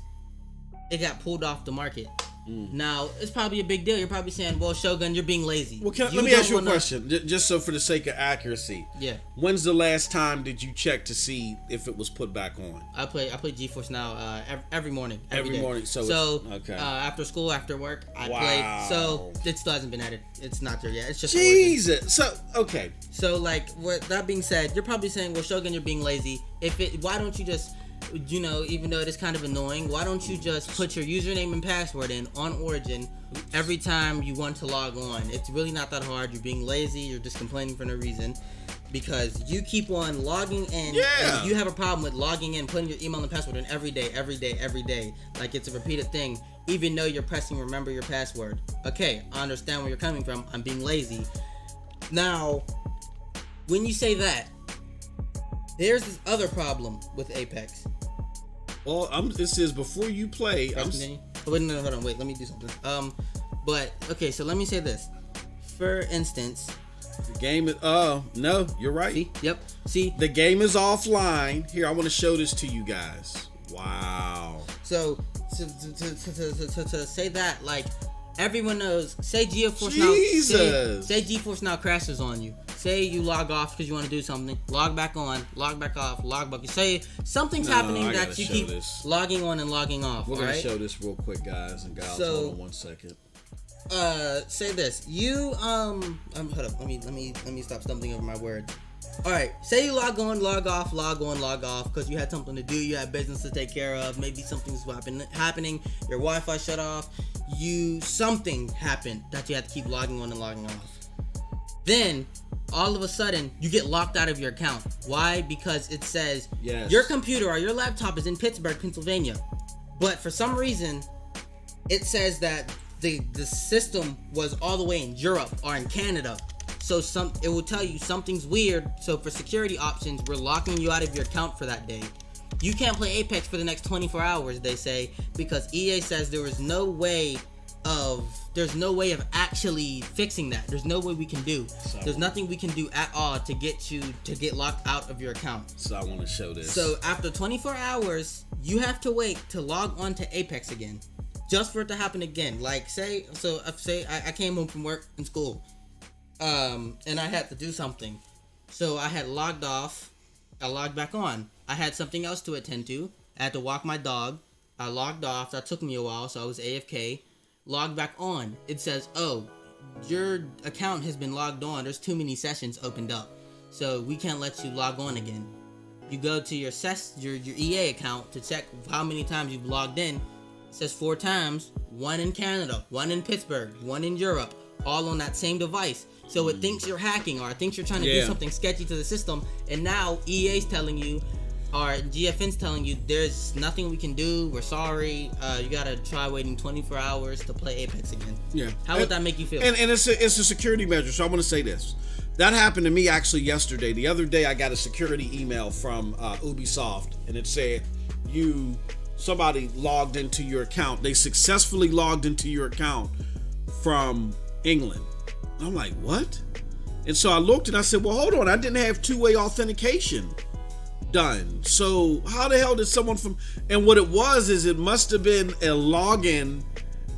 It got pulled off the market. Now, it's probably a big deal. You're probably saying, well, Shogun, you're being lazy. Well, let me ask you a question, just so for the sake of accuracy. Yeah. When's the last time did you check to see if it was put back on? I play Geforce now every morning. Every morning. So okay. After school, after work, I play. So it still hasn't been added. It's not there yet. It's just Jesus. Origin. So okay. So with that being said, you're probably saying, well, Shogun, you're being lazy. Why don't you just, even though it is kind of annoying, why don't you just put your username and password in on Origin every time you want to log on? It's really not that hard. You're being lazy. You're just complaining for no reason, because you keep on logging in. Yeah. And you have a problem with logging in, putting your email and password in every day. Like it's a repeated thing, even though you're pressing remember your password. Okay, I understand where you're coming from. I'm being lazy. Now, when you say that, there's this other problem with Apex. Well, this is before you play. Wait, no, hold on. Wait, let me do something. But okay, so let me say this. For instance, the game is. No, you're right. See? Yep. See, the game is offline. Here, I want to show this to you guys. Wow. So to say that, like, everyone knows. Say Geforce Jesus. Say Geforce now crashes on you. Say you log off because you want to do something, log back on, log back off, log back. Say something's happening that you keep logging on and logging off. We're gonna show this real quick, guys and gals. Hold on 1 second. Say this. You hold up. Let me stop stumbling over my words. All right. Say you log on, log off, log on, log off because you had something to do. You had business to take care of. Maybe something's happening. Your Wi-Fi shut off. Something happened that you had to keep logging on and logging off. Then all of a sudden you get locked out of your account. Why? Because it says your computer or your laptop is in Pittsburgh, Pennsylvania, but for some reason it says that the system was all the way in Europe or in Canada. So it will tell you something's weird. So for security options, we're locking you out of your account for that day. You can't play Apex for the next 24 hours, they say, because EA says there's no way of actually fixing that. There's no way we can do. There's nothing we can do at all to get locked out of your account. So I want to show this. So after 24 hours, you have to wait to log on to Apex again, just for it to happen again. Like say I came home from work and school, and I had to do something. So I had logged off. I logged back on. I had something else to attend to. I had to walk my dog. I logged off. That took me a while, so I was AFK. Logged back on. It says, oh, your account has been logged on. There's too many sessions opened up, so we can't let you log on again. You go to your EA account to check how many times you've logged in. It says 4 times. 1 in Canada, 1 in Pittsburgh, 1 in Europe, all on that same device. So it thinks you're hacking, or it thinks you're trying to do something sketchy to the system. And now EA's telling you, or GFN's telling you, there's nothing we can do. We're sorry. You gotta try waiting 24 hours to play Apex again. Yeah. How would that make you feel? And it's a security measure. So I want to say this. That happened to me actually yesterday. The other day I got a security email from Ubisoft, and it said somebody logged into your account. They successfully logged into your account from England. I'm like, what? And so I looked and I said, well, hold on. I didn't have two-way authentication done. So how the hell did someone and what it was is it must have been a login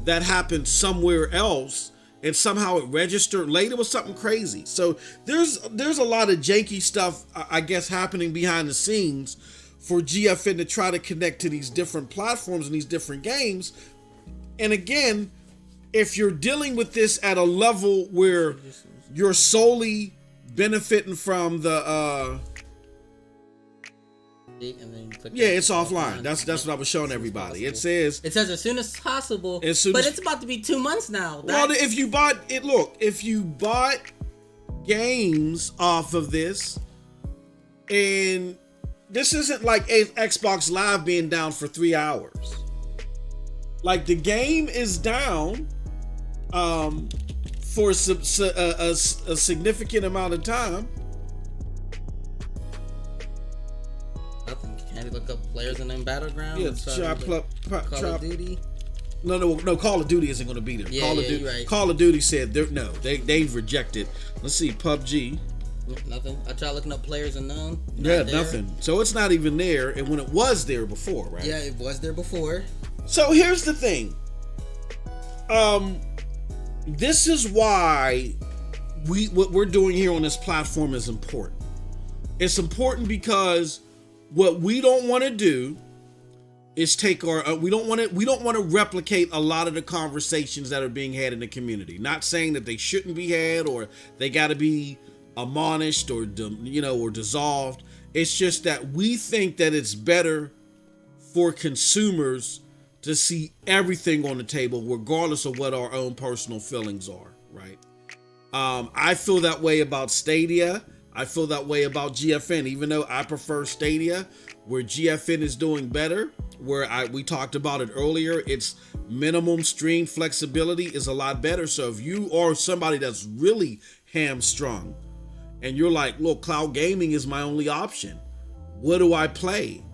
that happened somewhere else, and somehow it registered late. It was something crazy. So there's a lot of janky stuff, I guess, happening behind the scenes for GFN to try to connect to these different platforms and these different games. And again, if you're dealing with this at a level where you're solely benefiting from the and then you click it's offline. That's what I was showing everybody. It says as soon as possible, but it's about to be 2 months now. Well, if you bought games off of this, and this isn't like Xbox Live being down for 3 hours. Like, the game is down for a significant amount of time. Nothing. Can you look up players in them Battlegrounds? Yeah, Call of Duty. No. Call of Duty isn't going to be there. Yeah, you're right. Call of Duty said they've rejected. Let's see, PUBG. Nothing. I tried looking up players unknown. Nothing. So it's not even there. And when it was there before, right? Yeah, it was there before. So here's the thing. This is why what we're doing here on this platform is important. It's important because what we don't want to do is take we don't want to replicate a lot of the conversations that are being had in the community. Not saying that they shouldn't be had or they got to be admonished or dissolved. It's just that we think that it's better for consumers to see everything on the table, regardless of what our own personal feelings are, right? I feel that way about Stadia. I feel that way about GFN, even though I prefer Stadia, where GFN is doing better, we talked about it earlier, its minimum stream flexibility is a lot better. So if you are somebody that's really hamstrung and you're like, look, cloud gaming is my only option, what do I play?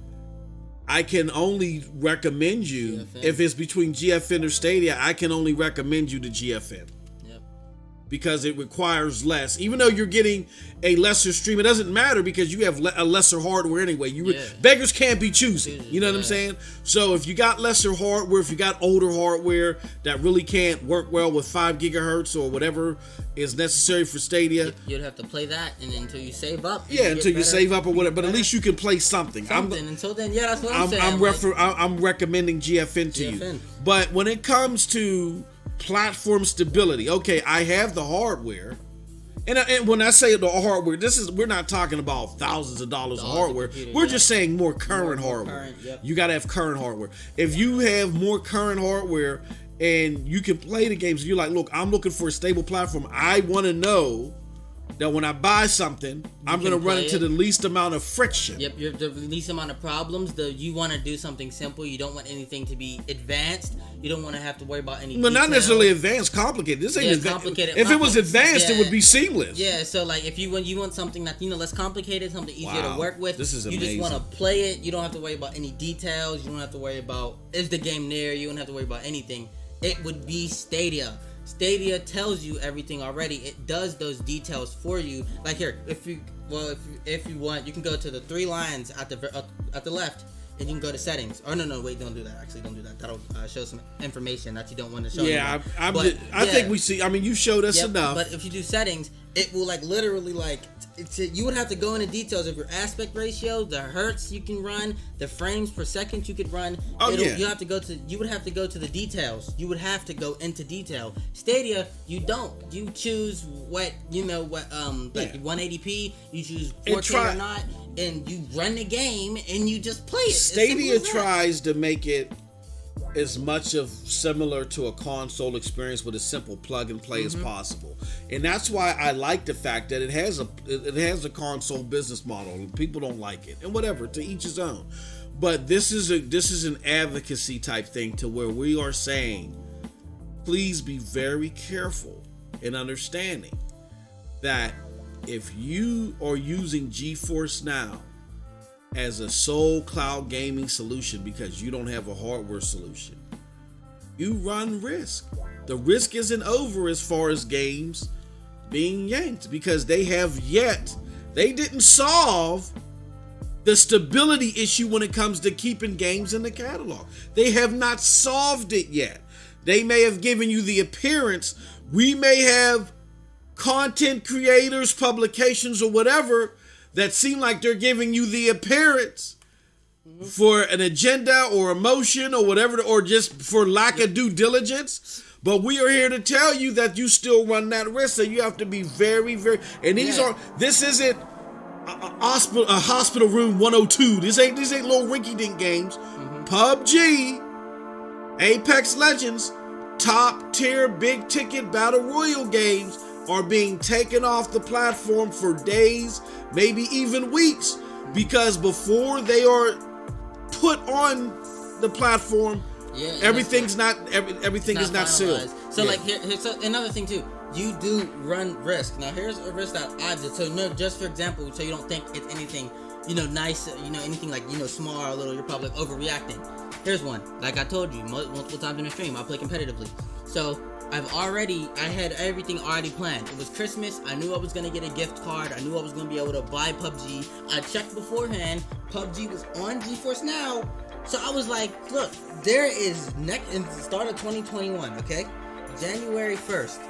I can only recommend you, GFN. If it's between GFN or Stadia, I can only recommend you to GFN. Because it requires less. Even though you're getting a lesser stream, it doesn't matter because you have a lesser hardware anyway. Beggars can't be choosy. You know what I'm saying? So if you got lesser hardware, if you got older hardware that really can't work well with 5 gigahertz or whatever is necessary for Stadia, you'd have to play that, and until you save up. Until you save up or whatever. But at least you can play something. Until then, that's what I'm saying. I'm recommending GFN to you. But when it comes to platform stability, okay, I have the hardware, and when I say the hardware, we're not talking about thousands of dollars of hardware. We're just saying more current hardware. You got to have current hardware. If you have more current hardware and you can play the games, you're like, look, I'm looking for a stable platform. I want to know that when I buy something, I'm going to run into the least amount of friction. Yep, the least amount of problems. You want to do something simple. You don't want anything to be advanced. You don't want to have to worry about any details. Not necessarily advanced, complicated. This ain't complicated. If it was advanced, it would be seamless. Yeah, so like if you want something that's less complicated, something easier to work with, this is amazing. You just want to play it. You don't have to worry about any details. You don't have to worry about is the game near. You don't have to worry about anything. It would be Stadia. Stadia tells you everything already. It does those details for you. Like here, if you want, you can go to the 3 lines at the left, and you can go to settings. Or no, wait, don't do that. Actually, don't do that. That'll show some information that you don't want to show. Yeah, I think we see. I mean, you showed us enough. But if you do settings, it will literally you would have to go into details of your aspect ratio, the hertz you can run, the frames per second you could run. You would have to go to the details. You would have to go into detail. Stadia, you don't. You choose what 180p. You choose 4K or not, and you run the game and you just play it. Stadia tries to make it as much of similar to a console experience with a simple plug and play as possible. And that's why I like the fact that it has a console business model. People don't like it, and whatever, to each his own. But this is an advocacy type thing to where we are saying, please be very careful in understanding that if you are using Geforce now as a sole cloud gaming solution because you don't have a hardware solution, you run risk. The risk isn't over as far as games being yanked, because they didn't solve the stability issue when it comes to keeping games in the catalog. They have not solved it yet. They may have given you the appearance. We may have content creators, publications, or whatever that seem like they're giving you the appearance for an agenda or emotion or whatever, or just for lack of due diligence. But we are here to tell you that you still run that risk. So you have to be very, very, and this isn't a hospital room 102. These ain't little rinky-dink games. PUBG, Apex Legends, top tier, big ticket battle royale games are being taken off the platform for days, maybe even weeks, because before they are put on the platform, everything is not sealed. So here's another thing too. You do run risk. Now here's a risk that I did. So just for example, so you don't think it's anything, nice, anything like, small or little, you're probably overreacting. Here's one. Like I told you multiple times in the stream, I play competitively. So I had everything already planned. It was Christmas. I knew I was going to get a gift card. I knew I was going to be able to buy PUBG. I checked beforehand. PUBG was on GeForce Now. So I was like, look, there is in the start of 2021, okay? January 1st.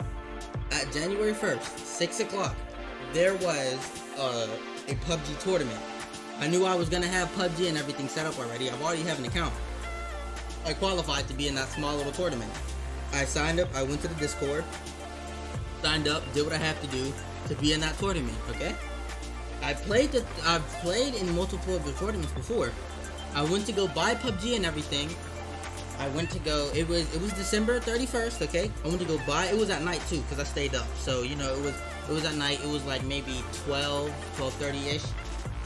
At January 1st, 6 o'clock, there was a PUBG tournament. I knew I was going to have PUBG and everything set up already. I've already have an account. I qualified to be in that small little tournament. I signed up, I went to the Discord, signed up, did what I have to do to be in that tournament, okay? I've played in multiple of the tournaments before. I went to go buy PUBG and everything. It was December 31st, okay? I went to go buy, it was at night too, because I stayed up. So, it was at night, it was like maybe 12:30-ish.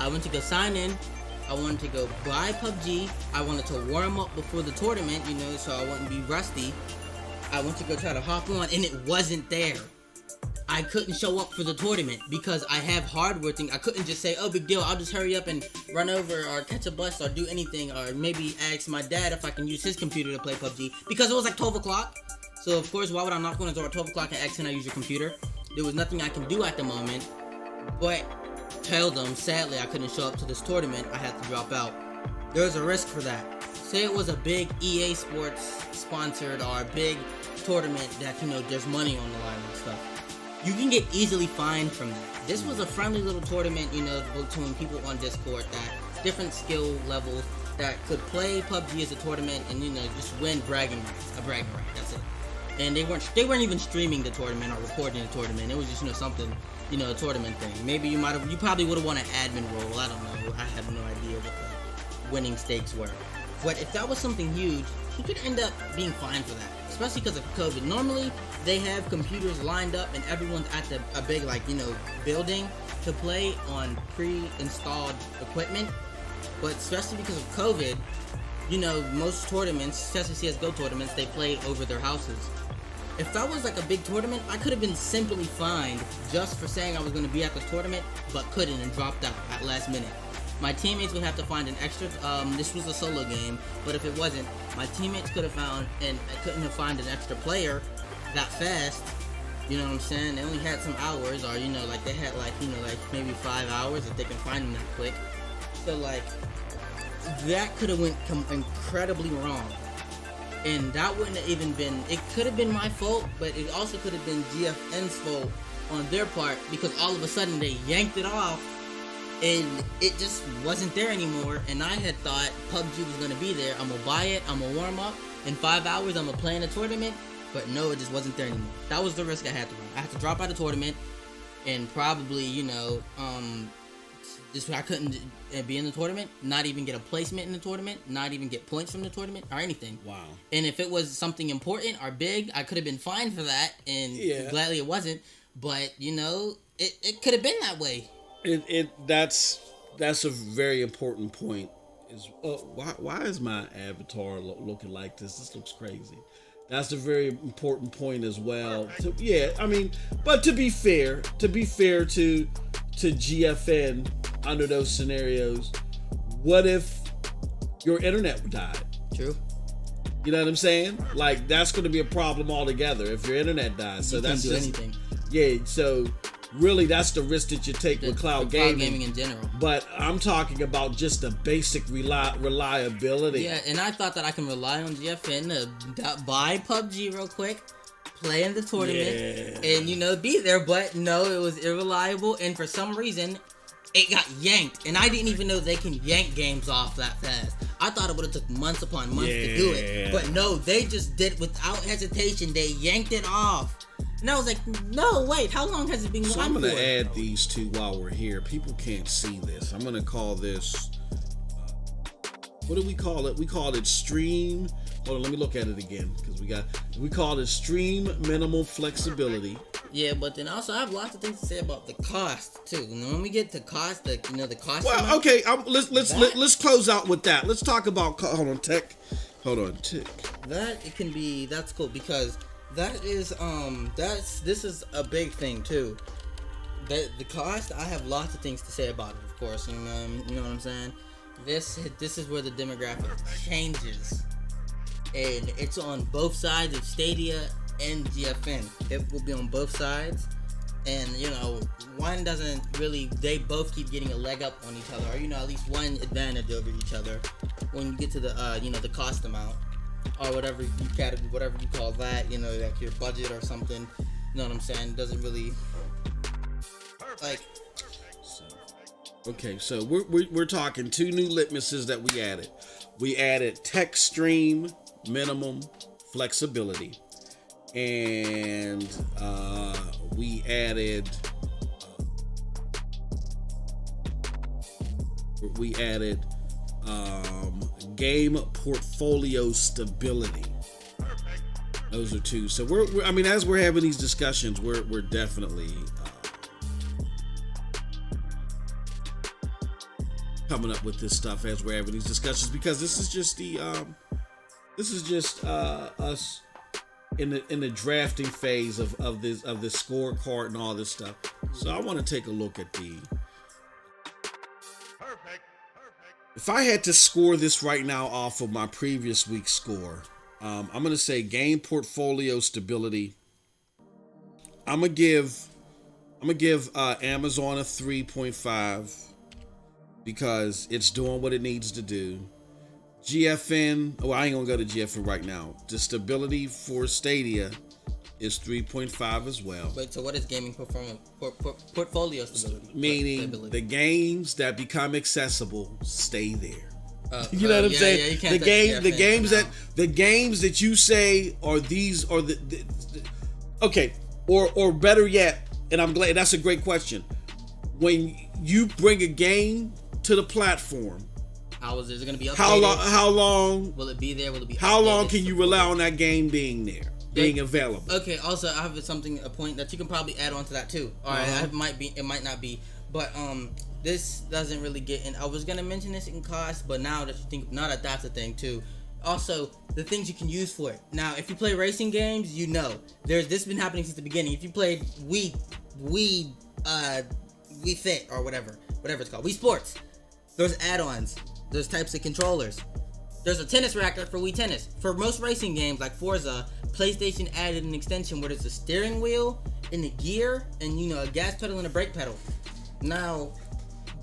I went to go sign in. I wanted to go buy PUBG. I wanted to warm up before the tournament, so I wouldn't be rusty. I went to go try to hop on, and it wasn't there. I couldn't show up for the tournament because I have hardware thing. I couldn't just say, oh, big deal, I'll just hurry up and run over or catch a bus or do anything, or maybe ask my dad if I can use his computer to play PUBG, because it was like 12 o'clock. So, of course, why would I knock on the door at 12 o'clock and ask him to use your computer? There was nothing I can do at the moment, but tell them, sadly, I couldn't show up to this tournament. I had to drop out. There's a risk for that. Say it was a big EA Sports sponsored or a big tournament that, there's money on the line and stuff. You can get easily fined from that. This was a friendly little tournament, between people on Discord that different skill levels that could play PUBG as a tournament and, just win bragging rights. A bragging right, that's it. And they weren't even streaming the tournament or recording the tournament. It was just, something, a tournament thing. Maybe you probably would have won an admin role. I don't know. I have no idea what the winning stakes were. But if that was something huge, you could end up being fined for that, especially because of COVID. Normally, they have computers lined up and everyone's at a big, building to play on pre-installed equipment. But especially because of COVID, most tournaments, especially CSGO tournaments, they play over their houses. If that was like a big tournament, I could have been simply fined just for saying I was going to be at this tournament, but couldn't and dropped out at last minute. My teammates would have to find an extra, this was a solo game, but if it wasn't, my teammates could have found, and I couldn't have found an extra player that fast, you know what I'm saying? They only had some hours, or, they had maybe 5 hours if they can find them that quick. So, that could have went incredibly wrong. And that wouldn't have even been, it could have been my fault, but it also could have been GFN's fault on their part, because all of a sudden they yanked it off, and it just wasn't there anymore. And I had thought PUBG was going to be there. I'm going to buy it, I'm going to warm up, in 5 hours I'm going to play in a tournament, but no, it just wasn't there anymore. That was the risk I had to run. I had to drop out of the tournament, and probably, I couldn't be in the tournament, not even get a placement in the tournament, not even get points from the tournament or anything. Wow. And if it was something important or big, I could have been fine for that, and gladly it wasn't. But it could have been that way. That's a very important point. Why is my avatar looking like this? This looks crazy. That's a very important point as well. But to be fair to GFN, under those scenarios, what if your internet died? True. You know what I'm saying? Like, that's going to be a problem altogether if your internet dies. So that's can't do anything. Yeah. So really, that's the risk that you take with cloud gaming. Cloud gaming in general. But I'm talking about just the basic reliability. Yeah, and I thought that I can rely on GFN to buy PUBG real quick, play in the tournament, and be there. But no, it was irreliable, and for some reason, it got yanked. And I didn't even know they can yank games off that fast. I thought it would have took months upon months to do it, but no, they just did without hesitation. They yanked it off. And I was like, no, wait, how long has it been going on? So I'm going to add these two while we're here. People can't see this. I'm going to call this, what do we call it? We call it stream. Hold on, let me look at it again, because we call it stream minimum flexibility. Yeah, but then also I have lots of things to say about the cost too. And when we get to cost, the cost. Well, amount, okay, let's close out with that. Let's talk about tick. That's cool, because that is this is a big thing too. The cost, I have lots of things to say about it, of course. You know what I'm saying? This is where the demographic changes, and it's on both sides of Stadia and GFN. It will be on both sides, and one doesn't really. They both keep getting a leg up on each other, or at least one advantage over each other when you get to the the cost amount, or whatever you call that, like your budget or something. You know what I'm saying? It doesn't really like. Okay, so we're talking two new litmuses that we added. We added tech stream minimum flexibility, and we added game portfolio stability. Those are two. So we're as we're having these discussions, we're definitely coming up with this stuff as we're having these discussions, because this is just us in the drafting phase of this scorecard and all this stuff. So I want to take a look at if I had to score this right now off of my previous week's score, I'm going to say game portfolio stability. I'm gonna give Amazon a 3.5 because it's doing what it needs to do. GFN, I ain't gonna go to GFN right now. The stability for Stadia is 3.5 as well. Wait, so what is gaming portfolio stability? Meaning the games that become accessible stay there. You know what I'm saying? Yeah, you can't the games that you say are these or the okay, or better yet, and I'm glad that's a great question. When you bring a game to the platform, is it going to be updated? How long will it be there? Will it be? How long can you rely on that game being there, being available? Okay. Also, I have a point that you can probably add on to that too. All right, it might not be, but this doesn't really get in. I was gonna mention this in cost, but now that that's a thing too. Also, the things you can use for it. Now, if you play racing games, this has been happening since the beginning. If you played Wii Fit or whatever it's called, Wii Sports, there's add-ons. There's types of controllers. There's a tennis racket for Wii Tennis. For most racing games like Forza, PlayStation added an extension where there's a steering wheel and a gear and a gas pedal and a brake pedal. Now,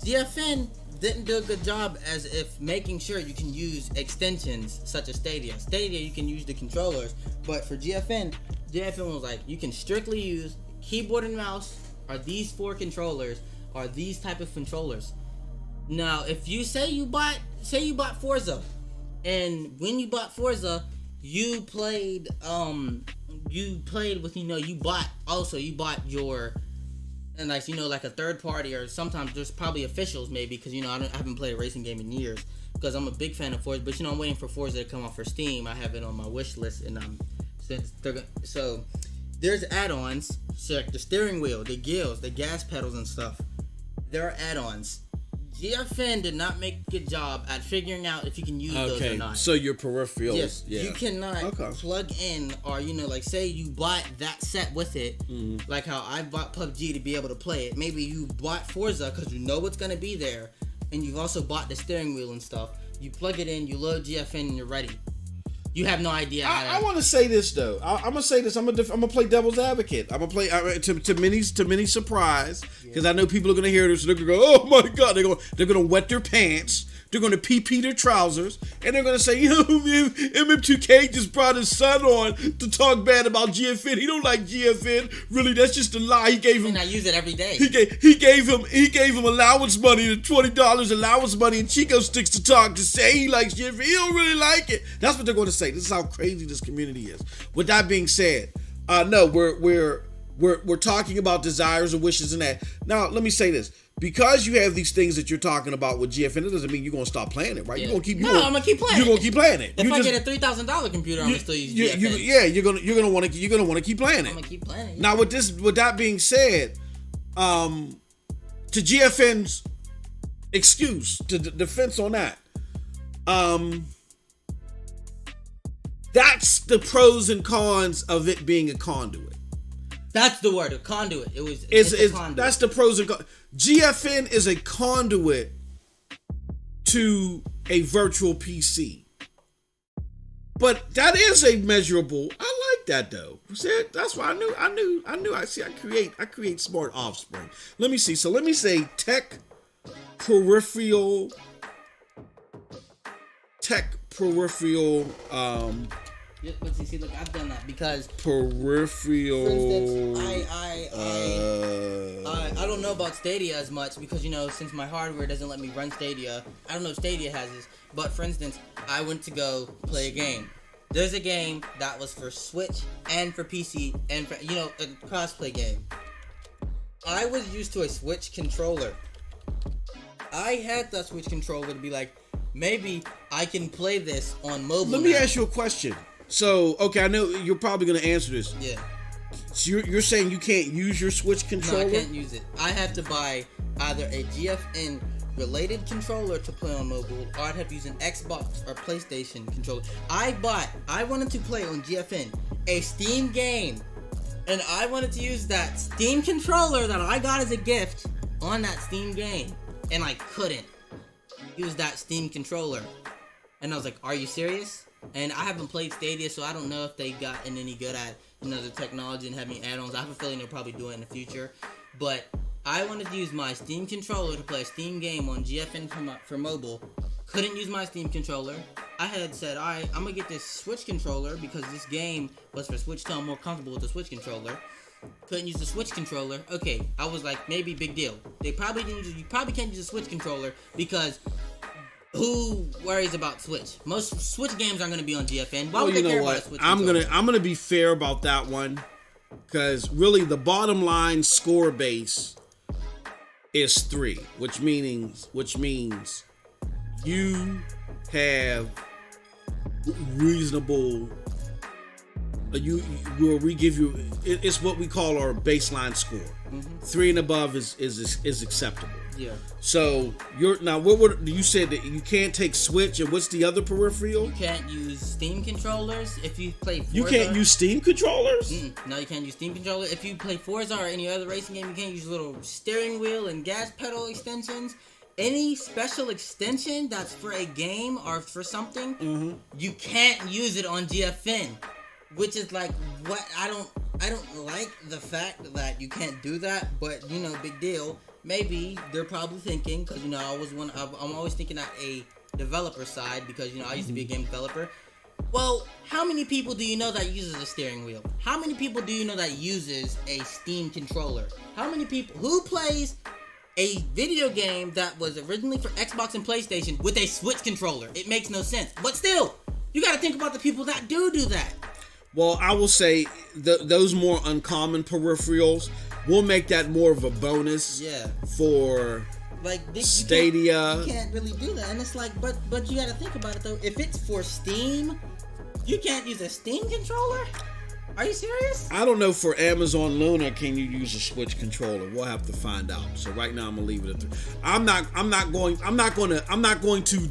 GFN didn't do a good job as if making sure you can use extensions such as Stadia. Stadia, you can use the controllers, but for GFN was like, you can strictly use keyboard and mouse, or these four controllers, or these type of controllers. Now, if you say you bought Forza, and when you bought Forza, you played with you bought your and like like a third party, or sometimes there's probably officials maybe, because I haven't played a racing game in years, because I'm a big fan of Forza. But I'm waiting for Forza to come out for Steam. I have it on my wish list, and so there's add-ons, so like the steering wheel, the gills, the gas pedals and stuff. There are add-ons. GFN did not make a good job at figuring out if you can use those or not. So your peripherals, yes, you cannot plug in, or like say you bought that set with it, like how I bought PUBG to be able to play it. Maybe you bought Forza because you know what's gonna be there, and you've also bought the steering wheel and stuff. You plug it in, you load GFN, and you're ready. You have no idea. I want to say this though. I'm gonna say this. I'm gonna play devil's advocate. I'm gonna play to many surprise, because I know people are gonna hear this. They're gonna go, "Oh my God!" They're gonna wet their pants. They're gonna pee their trousers, and they're gonna say, MM2K just brought his son on to talk bad about GFN. He don't like GFN. Really, that's just a lie. He gave him. And I use it every day. He gave him allowance money, the $20 allowance money, and Chico sticks to talk to say he likes GFN. He don't really like it. That's what they're going to say. This is how crazy this community is. With that being said, no, we're talking about desires and wishes and that. Now, let me say this. Because you have these things that you're talking about with GFN, it doesn't mean you're going to stop playing it, right? Yeah. I'm going to keep playing. You're going to keep playing it. If I get a $3,000 computer, I'm going to still use GFN. You're going to want to keep playing it. I'm going to keep playing it. Yeah. Now, with that being said, to GFN's excuse, to defense on that, that's the pros and cons of it being a conduit. That's the word, a conduit. It's a conduit. That's the pros and cons. GFN is a conduit to a virtual PC. But that is a measurable. I like that though. See, that's why I knew. I create smart offspring. Let me see. So let me say tech peripheral. But see, look, I've done that because peripheral. For instance, I don't know about Stadia as much because since my hardware doesn't let me run Stadia, I don't know if Stadia has this. But for instance, I went to go play a game. There's a game that was for Switch and for PC and for a crossplay game. I was used to a Switch controller. I had that Switch controller to be like, maybe I can play this on mobile. Let me ask you a question. So, okay, I know you're probably going to answer this. Yeah. So you're saying you can't use your Switch controller? No, I can't use it. I have to buy either a GFN related controller to play on mobile, or I'd have to use an Xbox or PlayStation controller. I wanted to play on GFN a Steam game, and I wanted to use that Steam controller that I got as a gift on that Steam game, and I couldn't use that Steam controller. And I was like, are you serious? And I haven't played Stadia, so I don't know if they've gotten any good at the technology and having add-ons. I have a feeling they'll probably do it in the future. But I wanted to use my Steam controller to play a Steam game on GFN for mobile. Couldn't use my Steam controller. I had said, alright, I'm going to get this Switch controller because this game was for Switch, so I'm more comfortable with the Switch controller. Couldn't use the Switch controller. Okay, I was like, maybe big deal. You probably can't use the Switch controller because who worries about Switch? Most Switch games aren't going to be on GFN. Why would they care about a Switch controller? I'm gonna be fair about that one, because really the bottom line score base is 3, which means you have reasonable. We give you. It's what we call our baseline score. 3 and above is acceptable. Yeah. So you said that you can't take Switch, and what's the other peripheral? You can't use Steam controllers if you play Forza. You can't use Steam controllers? No, you can't use Steam controller. If you play Forza or any other racing game, you can't use little steering wheel and gas pedal extensions. Any special extension that's for a game or for something, you can't use it on GFN. Which is like, what? I don't like the fact that you can't do that, but big deal. Maybe they're probably thinking, because I'm always thinking at a developer side, because I used to be a game developer. Well, how many people do you know that uses a steering wheel? How many people do you know that uses a Steam controller? How many people who plays a video game that was originally for Xbox and PlayStation with a Switch controller? It makes no sense. But still, you got to think about the people that do that. Well, I will say those more uncommon peripherals, we'll make that more of a bonus. Yeah. For like Stadia. You can't really do that, and it's like, but you got to think about it though. If it's for Steam, you can't use a Steam controller. Are you serious? I don't know. For Amazon Luna, can you use a Switch controller? We'll have to find out. So right now, I'm gonna leave it at 3. I'm not going to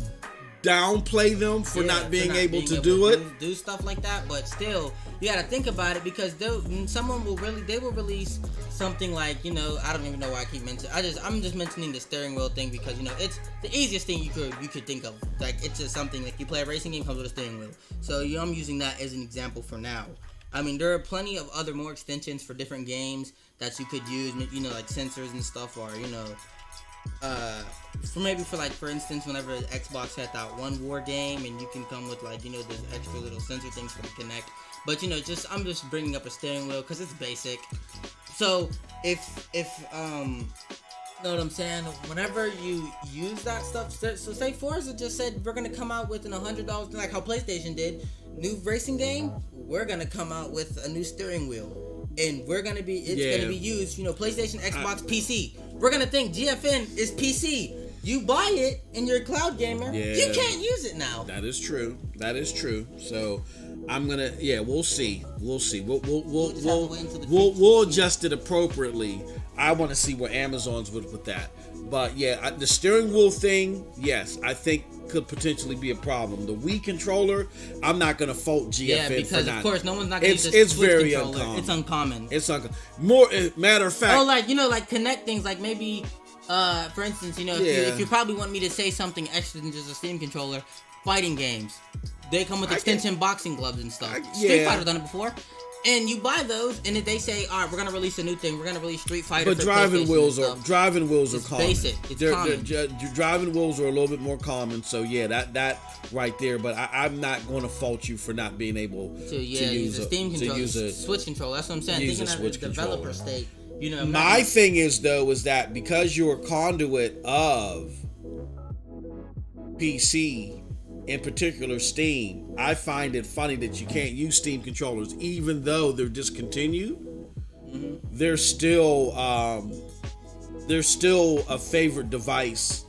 downplay them for not being able to do stuff like that. But still, you got to think about it, because they will release something like, I don't even know why I keep mentioning. I'm just mentioning the steering wheel thing because it's the easiest thing you could think of. Like, it's just something like you play a racing game, comes with a steering wheel. So I'm using that as an example for now. I mean, there are plenty of other more extensions for different games that you could use, like sensors and stuff, or for instance, whenever Xbox had that one war game, and you can come with those extra little sensor things for the Kinect. But I'm just bringing up a steering wheel because it's basic. So if know what I'm saying? Whenever you use that stuff, so say Forza just said we're gonna come out with an $100, like how PlayStation did, new racing game. We're gonna come out with a new steering wheel, and gonna be used. PlayStation, Xbox, PC. We're gonna think GFN is PC. You buy it and you're a cloud gamer. Yeah. You can't use it now. That is true. So I'm gonna. Yeah, we'll see. We'll adjust it appropriately. I want to see where Amazon's with that. But yeah, the steering wheel thing, yes, I think could potentially be a problem. The Wii controller, I'm not gonna fault GFN for not. Yeah, because of course no one's not gonna use this It's Switch very controller. uncommon. It's uncommon. More matter of fact. Oh, like connect things, like maybe, for instance, if you probably want me to say something extra than just a Steam controller, fighting games, they come with extension boxing gloves and stuff. Street Fighter's done it before. And you buy those, and if they say, "All right, we're gonna release a new thing. We're gonna release Street Fighter." But driving wheels are common. Basic. It's common. Driving wheels are a little bit more common. So yeah, that right there. But I'm not going to fault you for not being able to use a Steam controller, use a Switch controller. That's what I'm saying. Thinking of the developer state. My thing is that because you're a conduit of PC. In particular, Steam, I find it funny that you can't use Steam controllers, even though they're discontinued. Mm-hmm. They're still a favorite device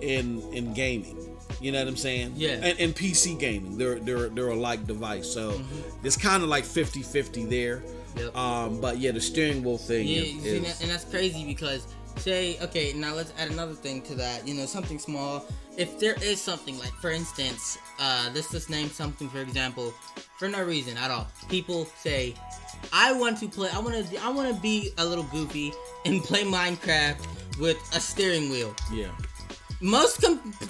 in gaming. You know what I'm saying? Yeah. And PC gaming, they're a like device. So it's kind of like 50-50 there. Yep. But yeah, the steering wheel thing. Yeah, and that's crazy because. Okay, now let's add another thing to that, something small. If there is something, like, for instance, let's just name something, for example, for no reason at all. People say, I want to be a little goofy and play Minecraft with a steering wheel. Yeah.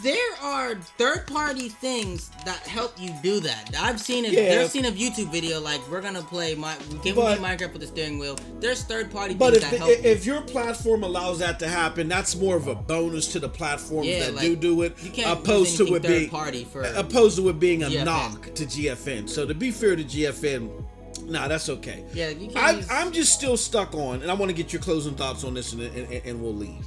There are third-party things that help you do that. I've seen a YouTube video like we're gonna play Minecraft with a steering wheel. There's third-party things that help. But if your platform allows that to happen, that's more of a bonus to the platforms that do it, opposed to it being a GFN. knock to GFN. So to be fair to GFN, nah, that's okay. Yeah, you can't. I'm just still stuck on, and I want to get your closing thoughts on this, and we'll leave.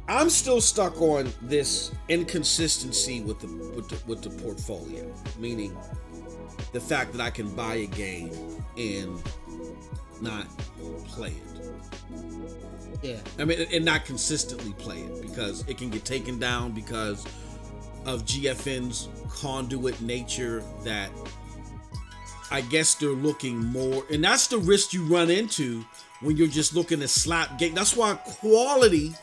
I'm still stuck on this inconsistency with the portfolio, meaning the fact that I can buy a game and not play it. Yeah. I mean, and not consistently play it because it can get taken down because of GFN's conduit nature. That I guess they're looking more, and that's the risk you run into when you're just looking to slap game. That's why quality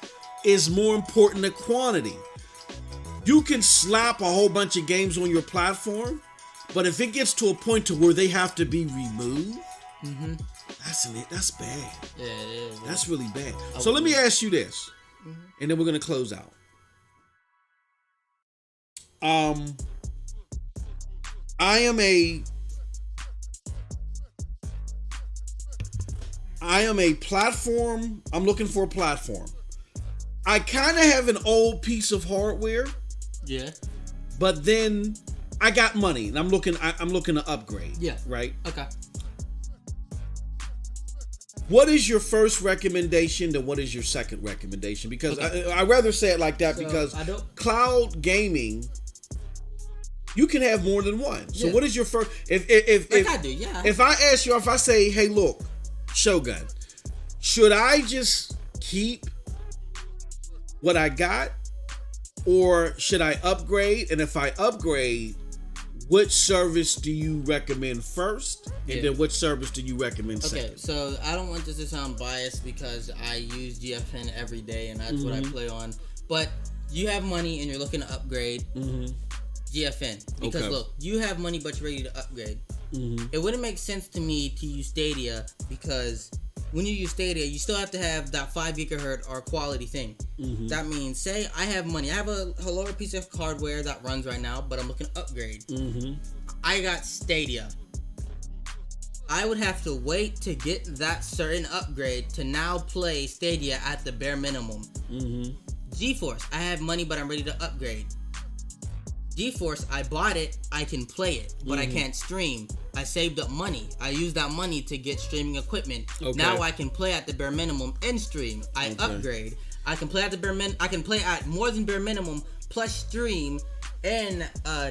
is more important than quantity. You can slap a whole bunch of games on your platform, but if it gets to a point to where they have to be removed, that's bad. Yeah, it is. That's really bad. Okay. So let me ask you this, and then we're gonna close out. I am a platform. I'm looking for a platform. I kind of have an old piece of hardware. Yeah. But then I got money and I'm looking to upgrade. Yeah. Right? Okay. What is your first recommendation and what is your second recommendation? Because I'd rather say it like that because cloud gaming, you can have more than one. So what is your first? If I say, hey, look, Shogun, should I just keep what I got, or should I upgrade? And if I upgrade, which service do you recommend first? And then which service do you recommend second? Okay, so I don't want this to sound biased because I use GFN every day and that's what I play on. But you have money and you're looking to upgrade GFN. Because look, you have money but you're ready to upgrade. It wouldn't make sense to me to use Stadia because when you use Stadia, you still have to have that 5 gigahertz or quality thing. That means, say I have money. I have a lower piece of hardware that runs right now, but I'm looking to upgrade. I got Stadia. I would have to wait to get that certain upgrade to now play Stadia at the bare minimum. Geforce, I have money, but I'm ready to upgrade. Geforce, I bought it, I can play it, but I can't stream. I saved up money. I used that money to get streaming equipment. Now I can play at the bare minimum and stream. I upgrade. I can play at the bare I can play at more than bare minimum plus stream. And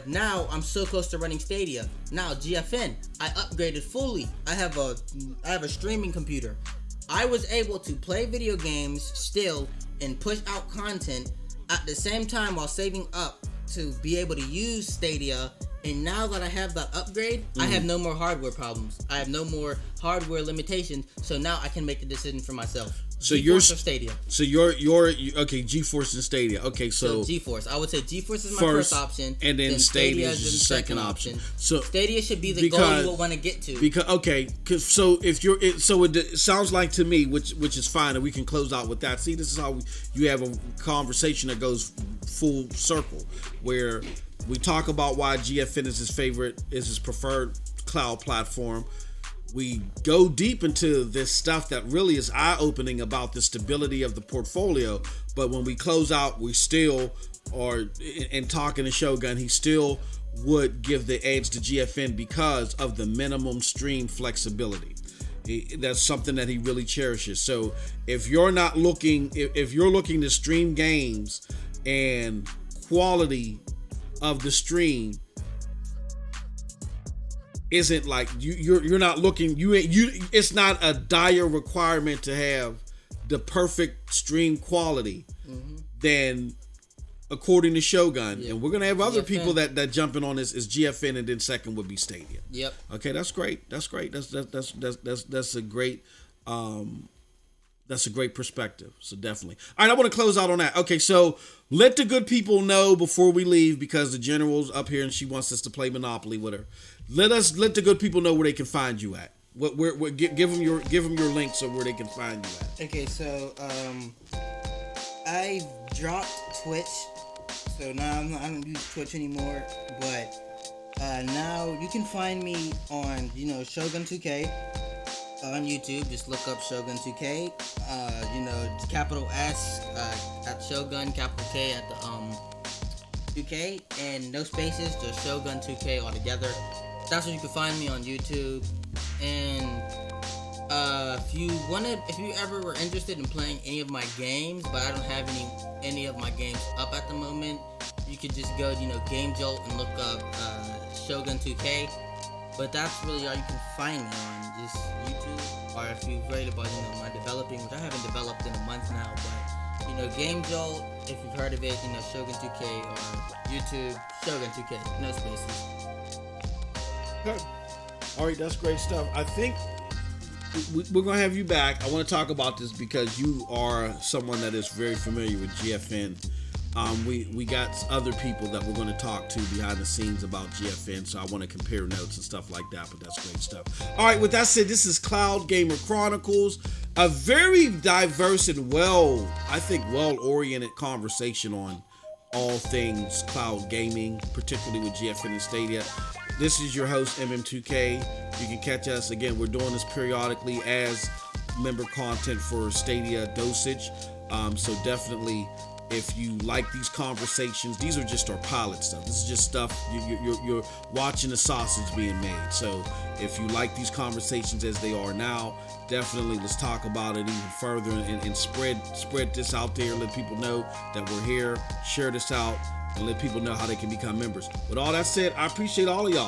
now I'm so close to running Stadia. Now GFN, I upgraded fully. I have a streaming computer. I was able to play video games still and push out content at the same time while saving up to be able to use Stadia. And now that I have that upgrade, I have no more hardware problems. I have no more hardware limitations. So now I can make the decision for myself. So GeForce or Stadia. So you're okay. GeForce and Stadia. Okay, so GeForce. I would say GeForce is my first option, and then Stadia is the second option. So Stadia should be the goal you will want to get to. Because so if you're it sounds like to me, which is fine, and we can close out with that. See, this is how you have a conversation that goes full circle, where we talk about why GFN is his preferred cloud platform. We go deep into this stuff that really is eye-opening about the stability of the portfolio. But when we close out, we still are, in talking to Shogun, he still would give the edge to GFN because of the minimum stream flexibility. That's something that he really cherishes. So if you're not looking, if you're looking to stream games and quality of the stream isn't like you're not looking, it's not a dire requirement to have the perfect stream quality, then according to Shogun, and we're gonna have other people that jumping on this, is GFN, and then second would be Stadia. Okay, that's great. That's a great that's a great perspective. So definitely. All right, I want to close out on that. Okay, so let the good people know before we leave, because the general's up here and she wants us to play Monopoly with her. Let the good people know where they can find you at. Give them your links of where they can find you at. Okay, so I dropped Twitch, so now I don't use Twitch anymore. But now you can find me on Shogun 2K on YouTube. Just look up Shogun 2K. Capital S at Shogun, capital K at the 2K, and no spaces, just Shogun 2K all together. That's where you can find me on YouTube. And if you ever were interested in playing any of my games, but I don't have any of my games up at the moment, you could just go Game Jolt and look up Shogun 2K. But that's really all you can find me on, just YouTube. Or if you've read about my developing, which I haven't developed in a month now, but Game Jolt, if you've heard of it, Shogun 2K, or YouTube Shogun 2K, no spaces. Okay. All right, that's great stuff. I think we're going to have you back. I want to talk about this because you are someone that is very familiar with GFN. We got other people that we're going to talk to behind the scenes about GFN, so I want to compare notes and stuff like that, but that's great stuff. All right, with that said, this is Cloud Gamer Chronicles, a very diverse and well-oriented conversation on all things cloud gaming, particularly with GFN and Stadia. This is your host, MM2K. You can catch us, again, we're doing this periodically as member content for Stadia Dosage. So definitely, if you like these conversations, these are just our pilot stuff. This is just stuff, you're watching the sausage being made. So if you like these conversations as they are now, definitely let's talk about it even further and spread this out there. Let people know that we're here. Share this out and let people know how they can become members. With all that said, I appreciate all of y'all.